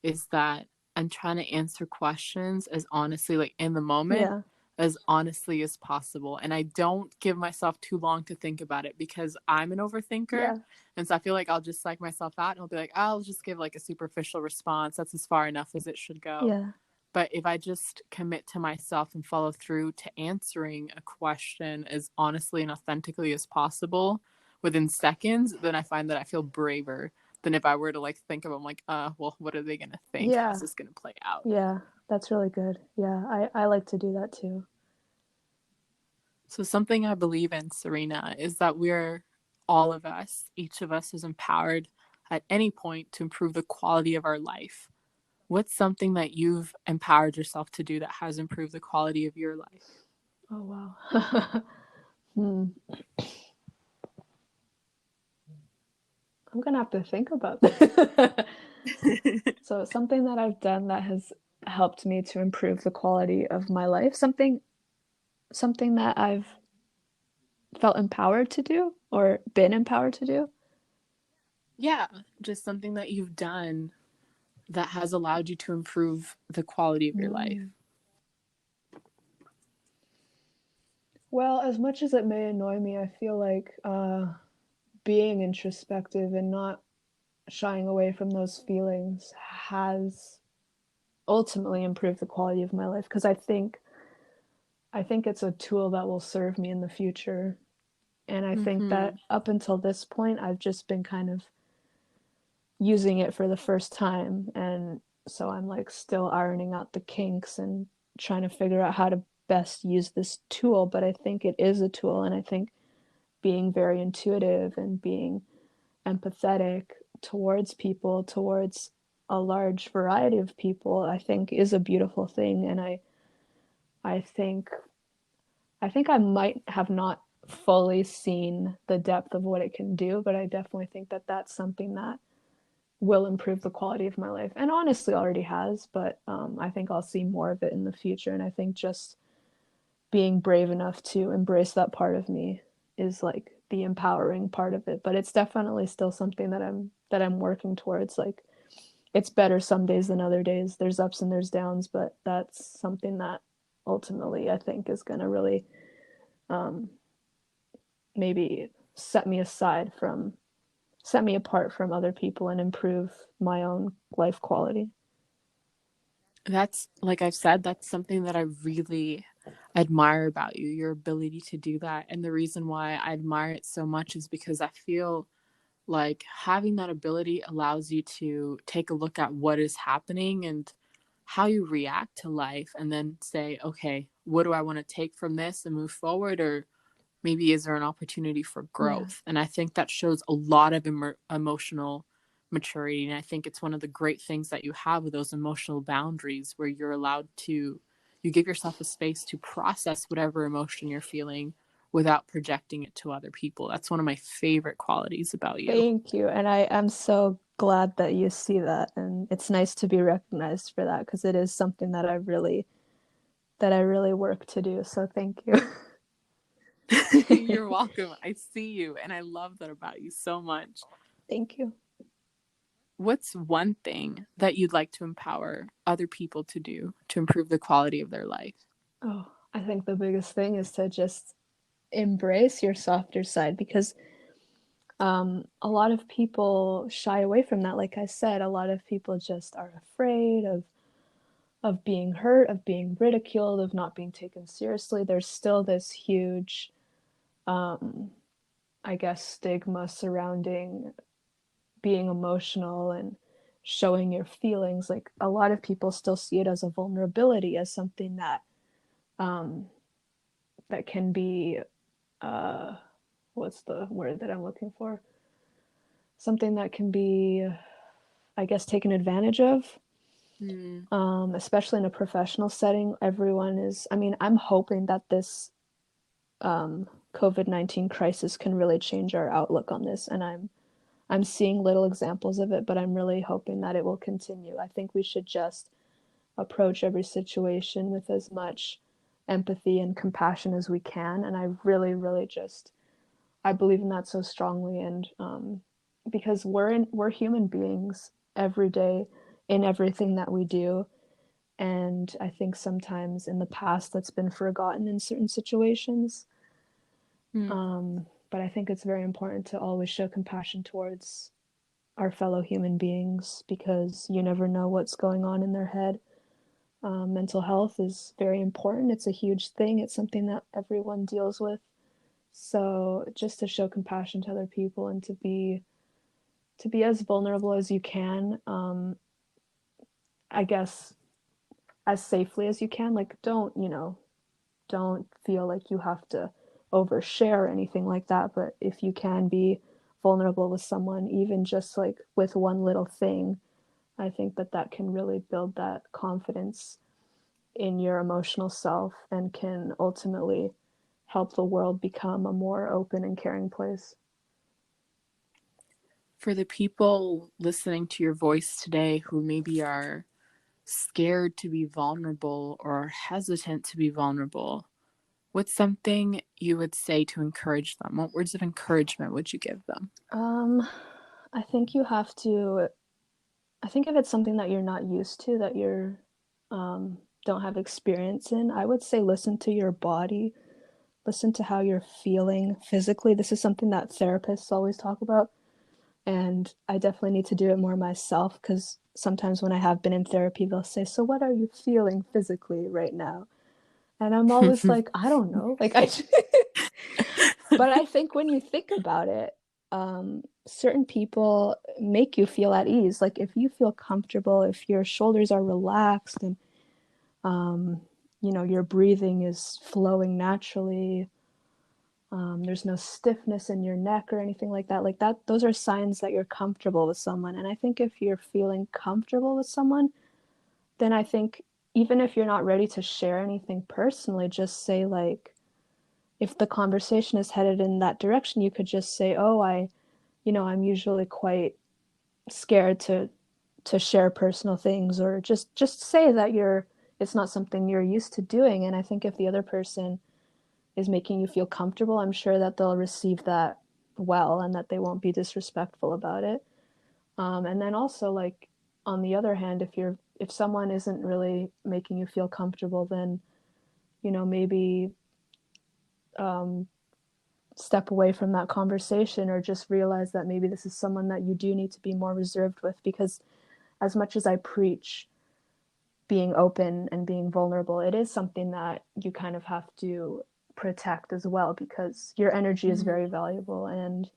is that I'm trying to answer questions as honestly, like in the moment, Yeah. as honestly as possible. And I don't give myself too long to think about it because I'm an overthinker. Yeah. And so I feel like I'll just psych myself out and I'll be like, I'll just give like a superficial response. That's as far enough as it should go. Yeah. But if I just commit to myself and follow through to answering a question as honestly and authentically as possible within seconds, then I find that I feel braver than if I were to like think of them like, well, what are they gonna think? How's Yeah. this gonna play out? Yeah. That's really good. Yeah. I like to do that too. So something I believe in, Serena, is that we're all of us, each of us is empowered at any point to improve the quality of our life. What's something that you've empowered yourself to do that has improved the quality of your life? Oh wow. Hmm. I'm gonna have to think about this. So something that I've done that has helped me to improve the quality of my life, something that I've felt empowered to do or been empowered to do. Yeah, just something that you've done that has allowed you to improve the quality of your life. Mm. Well, as much as it may annoy me, I feel like being introspective and not shying away from those feelings has ultimately improved the quality of my life, because I think it's a tool that will serve me in the future. And I think Mm-hmm. that up until this point, I've just been kind of using it for the first time. And so I'm like still ironing out the kinks and trying to figure out how to best use this tool. But I think it is a tool. And I think being very intuitive and being empathetic towards people, towards a large variety of people, I think is a beautiful thing. And I think I might have not fully seen the depth of what it can do, but I definitely think that that's something that will improve the quality of my life, and honestly already has. But I think I'll see more of it in the future, and I think just being brave enough to embrace that part of me is like the empowering part of it. But it's definitely still something that I'm working towards. Like, it's better some days than other days. There's ups and there's downs, but that's something that ultimately I think is going to really um, maybe set me apart from other people and improve my own life quality. That's, like I've said, that's something that I really admire about you, your ability to do that. And the reason why I admire it so much is because I feel like having that ability allows you to take a look at what is happening and how you react to life, and then say, okay, what do I want to take from this and move forward? Or maybe is there an opportunity for Yeah. growth? And I think that shows a lot of emotional maturity. And I think it's one of the great things that you have with those emotional boundaries, where you're allowed to, you give yourself a space to process whatever emotion you're feeling without projecting it to other people. That's one of my favorite qualities about you. Thank you. And I am so glad that you see that. And it's nice to be recognized for that, because it is something that I really work to do. So thank you. You're welcome. I see you, and I love that about you so much. Thank you. What's one thing that you'd like to empower other people to do to improve the quality of their life? Oh, I think the biggest thing is to just embrace your softer side, because a lot of people shy away from that. Like I said, a lot of people just are afraid of being hurt, of being ridiculed, of not being taken seriously. There's still this huge, um, I guess, stigma surrounding being emotional and showing your feelings. Like, a lot of people still see it as a vulnerability, as something um, that can be, uh, what's the word that I'm looking for? Something that can be, I guess, taken advantage of. Mm, Especially in a professional setting, everyone is. I mean, I'm hoping that this COVID-19 crisis can really change our outlook on this, and I'm seeing little examples of it, but I'm really hoping that it will continue. I think we should just approach every situation with as much empathy and compassion as we can, and I really, really just I believe in that so strongly. And because we're human beings every day in everything that we do, and I think sometimes in the past that's been forgotten in certain situations. mm. But I think it's very important to always show compassion towards our fellow human beings, because you never know what's going on in their head. Mental health is very important. It's a huge thing. It's something that everyone deals with. So just to show compassion to other people and to be as vulnerable as you can, I guess as safely as you can. Like, don't feel like you have to overshare or anything like that. But if you can be vulnerable with someone, even just like with one little thing, I think that that can really build that confidence in your emotional self and can ultimately help the world become a more open and caring place. For the people listening to your voice today who maybe are scared to be vulnerable or hesitant to be vulnerable, What's something you would say to encourage them? What words of encouragement would you give them? Um, I think you have to, I think if it's something that you're not used to, that you're don't have experience in, I would say listen to your body, listen to how you're feeling physically. This is something that therapists always talk about, and I definitely need to do it more myself because sometimes when I have been in therapy, they'll say, "So what are you feeling physically right now?" And I'm always like, "I don't know." Like I but I think when you think about it, certain people make you feel at ease. Like if you feel comfortable, if your shoulders are relaxed and um, your breathing is flowing naturally, there's no stiffness in your neck or anything like that. Like that, those are signs that you're comfortable with someone. And I think if you're feeling comfortable with someone, then I think even if you're not ready to share anything personally, just say like, if the conversation is headed in that direction, you could just say, "Oh, I'm usually quite scared to share personal things," or just say that it's not something you're used to doing. And I think if the other person is making you feel comfortable, I'm sure that they'll receive that well and that they won't be disrespectful about it. And then also, like, on the other hand, if someone isn't really making you feel comfortable, then maybe um, step away from that conversation, or just realize that maybe this is someone that you do need to be more reserved with. Because as much as I preach being open and being vulnerable, it is something that you kind of have to protect as well, because your energy is very valuable and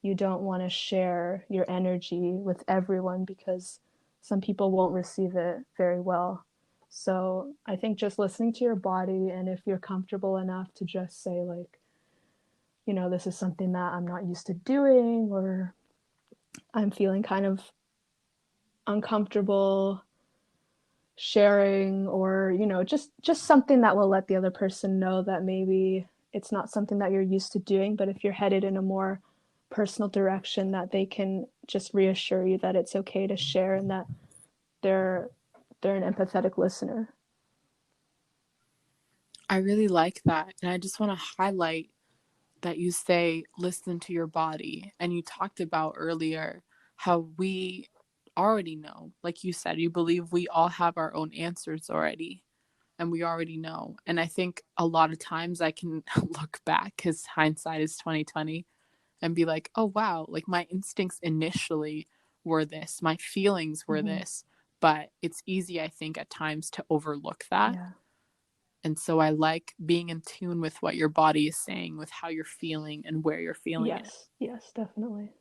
you don't want to share your energy with everyone because some people won't receive it very well. So I think just listening to your body, and if you're comfortable enough to just say like, this is something that I'm not used to doing, or I'm feeling kind of uncomfortable sharing, or just something that will let the other person know that maybe it's not something that you're used to doing, but if you're headed in a more personal direction, that they can just reassure you that it's okay to share, and that they're an empathetic listener. I really like that. And I just want to highlight that you say, listen to your body. And you talked about earlier how we already know. Like you said, you believe we all have our own answers already. And we already know. And I think a lot of times I can look back, because hindsight is 2020, and be like, oh wow, like my instincts initially were this, my feelings were Mm-hmm. this. But it's easy, I think, at times to overlook that. Yeah. And so I like being in tune with what your body is saying, with how you're feeling and where you're feeling it. Yes. Yes, definitely.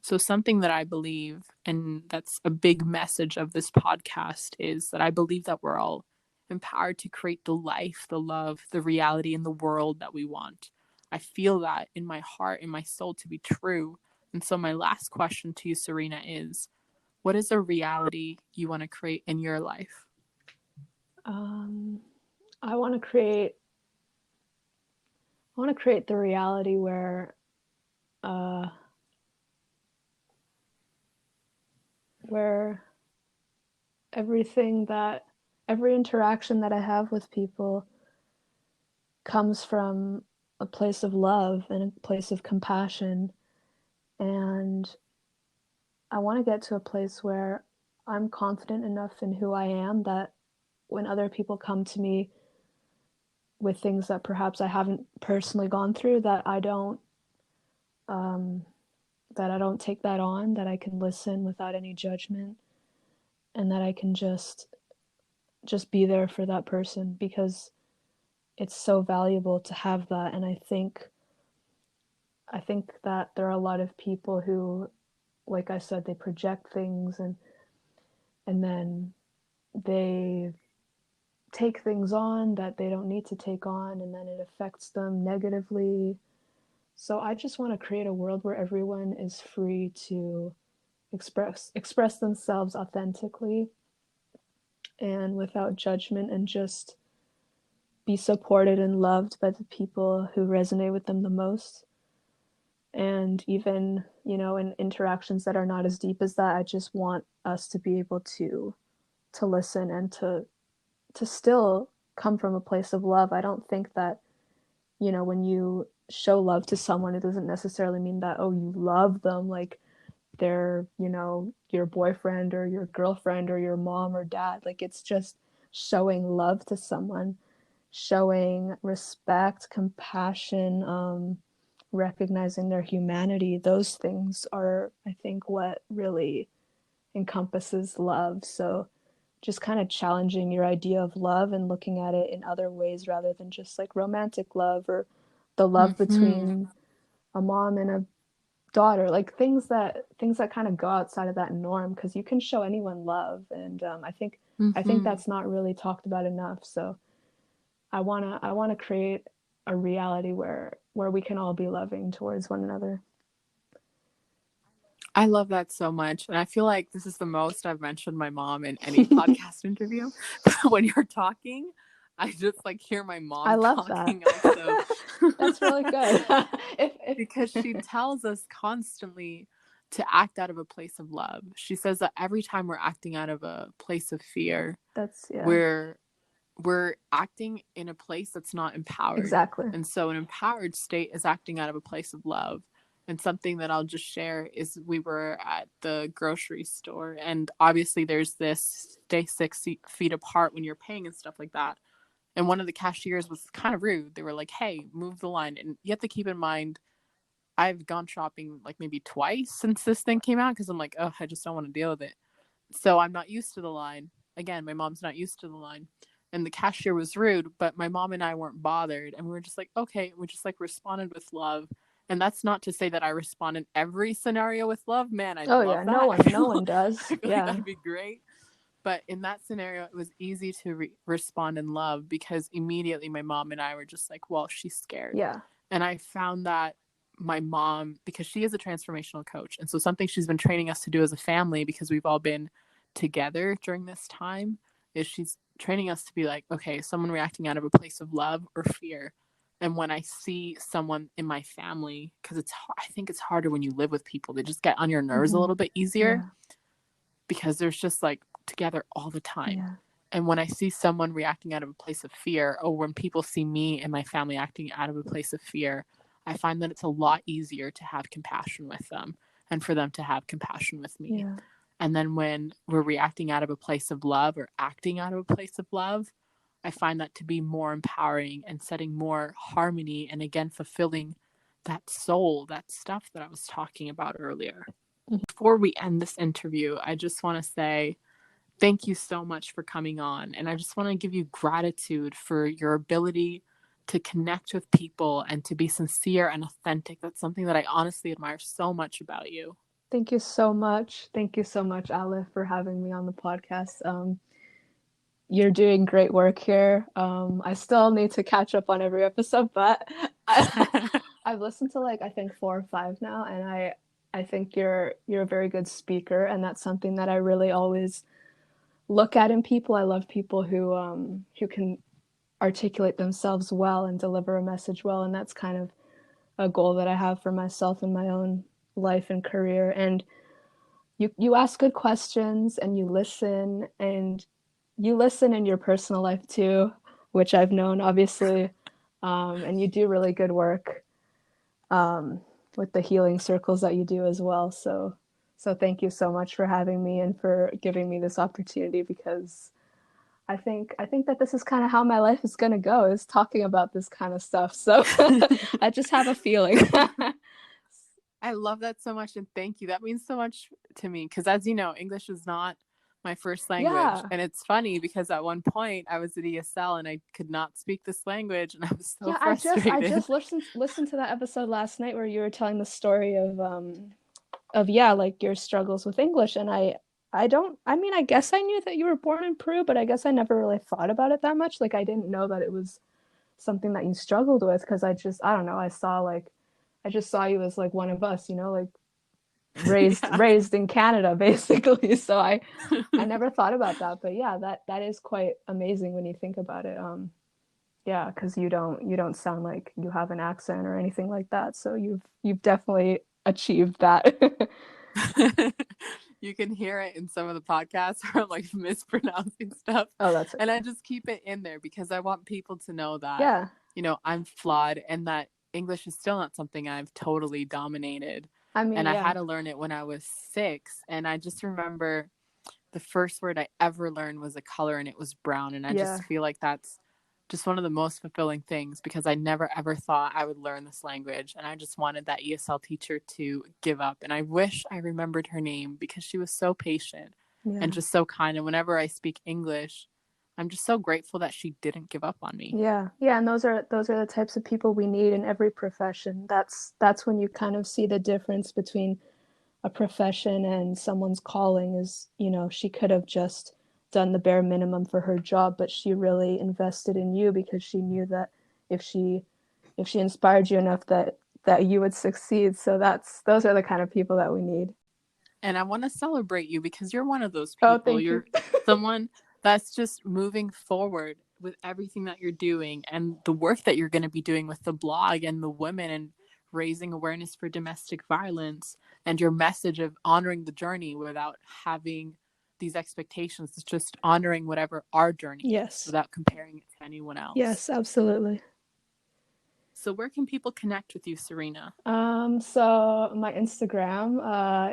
So, something that I believe, and that's a big message of this podcast, is that I believe that we're all empowered to create the life, the love, the reality, and the world that we want. I feel that in my heart, in my soul, to be true. And so, my last question to you, Serena, is what is a reality you want to create in your life? um I want to create the reality uh where every interaction that I have with people comes from a place of love and a place of compassion. And I want to get to a place where I'm confident enough in who I am that when other people come to me with things that perhaps I haven't personally gone through, um, that I don't take that on, that I can listen without any judgment, and that I can just be there for that person, because it's so valuable to have that. And I think that there are a lot of people who, like I said, they project things, and then they take things on that they don't need to take on, and then it affects them negatively. So I just want to create a world where everyone is free to express themselves authentically and without judgment, and just be supported and loved by the people who resonate with them the most. And even, in interactions that are not as deep as that, I just want us to be able to listen, and to still come from a place of love. I don't think that, you know, when you show love to someone, it doesn't necessarily mean that, oh, you love them like they're, you know, your boyfriend or your girlfriend or your mom or dad. Like, it's just showing love to someone, showing respect, compassion, recognizing their humanity. Those things are, I think, what really encompasses love. So just kind of challenging your idea of love and looking at it in other ways rather than just like romantic love or the love Mm-hmm. between a mom and a daughter, like things that kind of go outside of that norm, because you can show anyone love. And I think Mm-hmm. that's not really talked about enough. So I want to create a reality where we can all be loving towards one another. I love that so much. And I feel like this is the most I've mentioned my mom in any podcast interview. But when you're talking, I just like hear my I mom love that. talking also. That's really good. if Because she tells us constantly to act out of a place of love. She says that every time we're acting out of a place of fear, That's, yeah, we're we're acting in a place that's not empowered. exactly. And so an empowered state is acting out of a place of love. And something that I'll just share is we were at the grocery store, and obviously there's this stay 6 feet apart when you're paying and stuff like that. And one of the cashiers was kind of rude. They were like, hey, move the line. And you have to keep in mind, I've gone shopping like maybe twice since this thing came out because I'm like, oh, I just don't want to deal with it. So I'm not used to the line. Again, my mom's not used to the line. And the cashier was rude, but my mom and I weren't bothered. And we were just like, okay. We just like responded with love. And that's not to say that I respond in every scenario with love. Man, I'd Oh yeah, love that. no one does. I feel like Yeah. that'd be great. But in that scenario, it was easy to respond in love because immediately my mom and I were just like, well, she's scared. Yeah. And I found that my mom, because she is a transformational coach, and so something she's been training us to do as a family, because we've all been together during this time, is she's training us to be like, okay, someone reacting out of a place of love or fear. And when I see someone in my family, because I think it's harder when you live with people, they just get on your nerves a Mm-hmm. little bit easier Yeah. because there's just like together all the time. Yeah. And when I see someone reacting out of a place of fear, or when people see me and my family acting out of a place of fear, I find that it's a lot easier to have compassion with them and for them to have compassion with me. Yeah. And then when we're reacting out of a place of love or acting out of a place of love, I find that to be more empowering and setting more harmony and again fulfilling that soul, that stuff that I was talking about earlier. Mm-hmm. Before we end this interview, I just want to say thank you so much for coming on. And I just want to give you gratitude for your ability to connect with people and to be sincere and authentic. That's something that I honestly admire so much about you. Thank you so much. Thank you so much, Ale, for having me on the podcast. You're doing great work here. I still need to catch up on every episode, but I've listened to like I think 4 or 5 now, and I think you're a very good speaker, and that's something that I really always look at in people. I love people who can articulate themselves well and deliver a message well, and that's kind of a goal that I have for myself in my own life and career. And you ask good questions and you listen in your personal life too, which I've known obviously, and you do really good work with the healing circles that you do as well. So thank you so much for having me and for giving me this opportunity, because I think that this is kind of how my life is going to go, is talking about this kind of stuff. So I just have a feeling. I love that so much. And thank you. That means so much to me because, as you know, English is not my first language. Yeah. And it's funny because at one point I was at ESL and I could not speak this language and I was so Yeah, I just frustrated. listened to that episode last night where you were telling the story of yeah, like your struggles with English. And I mean, I guess I knew that you were born in Peru, but I guess I never really thought about it that much. Like, I didn't know that it was something that you struggled with, because I don't know, I just saw you as like one of us, you know, like Yeah. raised in Canada basically. So I never thought about that, but yeah, that is quite amazing when you think about it. Yeah, because you don't sound like you have an accent or anything like that. So you've definitely achieved that. you can hear it in some of the podcasts where I'm like mispronouncing stuff. Oh, that's And okay. I just keep it in there because I want people to know that, Yeah. I'm flawed and that English is still not something I've totally dominated. I mean, And I yeah. had to learn it when I was 6. And I just remember the first word I ever learned was a color, and it was brown. And I Yeah. just feel like that's just one of the most fulfilling things because I never ever thought I would learn this language. And I just wanted that ESL teacher to give up. And I wish I remembered her name because she was so patient and Yeah. just so kind. And whenever I speak English, I'm just so grateful that she didn't give up on me. Yeah. Yeah, and those are the types of people we need in every profession. That's when you kind of see the difference between a profession and someone's calling is, she could have just done the bare minimum for her job, but she really invested in you because she knew that if she inspired you enough that you would succeed. So those are the kind of people that we need. And I want to celebrate you because you're one of those Oh, people. thank you. You're someone that's just moving forward with everything that you're doing and the work that you're going to be doing with the blog and the women and raising awareness for domestic violence and your message of honoring the journey without having these expectations. It's just honoring whatever our journey is Yes. without comparing it to anyone else. Yes, absolutely. So where can people connect with you, Serena? So my Instagram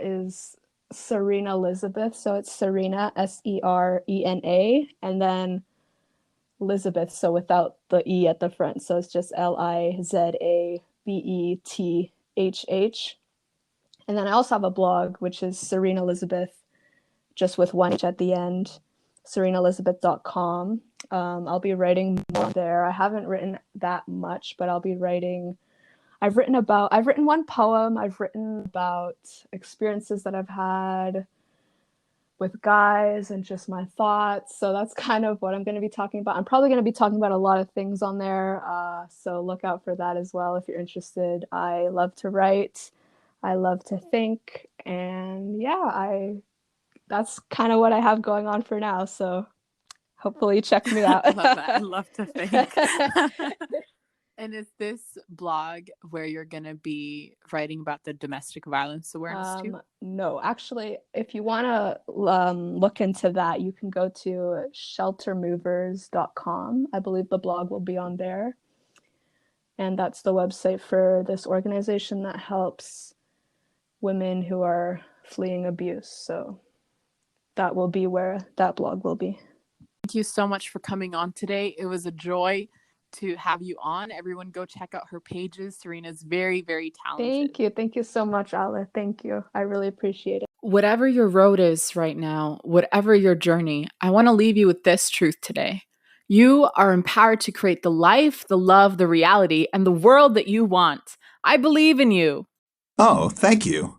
is Serena Elizabeth. So it's Serena, Serena, and then Elizabeth, so without the E at the front. So it's just Lizabethh. And then I also have a blog, which is Serena Elizabeth, just with one H at the end, serenaelizabeth.com. I'll be writing more there. I haven't written that much, but I'll be writing. I've written one poem. I've written about experiences that I've had with guys and just my thoughts. So that's kind of what I'm going to be talking about. I'm probably going to be talking about a lot of things on there. So look out for that as well if you're interested. I love to write. I love to think. And yeah, that's kind of what I have going on for now. So hopefully check me out. I love that. I love to think. And is this blog where you're going to be writing about the domestic violence awareness too? No, actually, if you want to look into that, you can go to sheltermovers.com. I believe the blog will be on there. And that's the website for this organization that helps women who are fleeing abuse. So that will be where that blog will be. Thank you so much for coming on today. It was a joy to have you on. Everyone go check out her pages. Serena's very, very talented. Thank you. Thank you so much, Ale. Thank you. I really appreciate it. Whatever your road is right now, whatever your journey, I want to leave you with this truth today. You are empowered to create the life, the love, the reality, and the world that you want. I believe in you. Oh, thank you.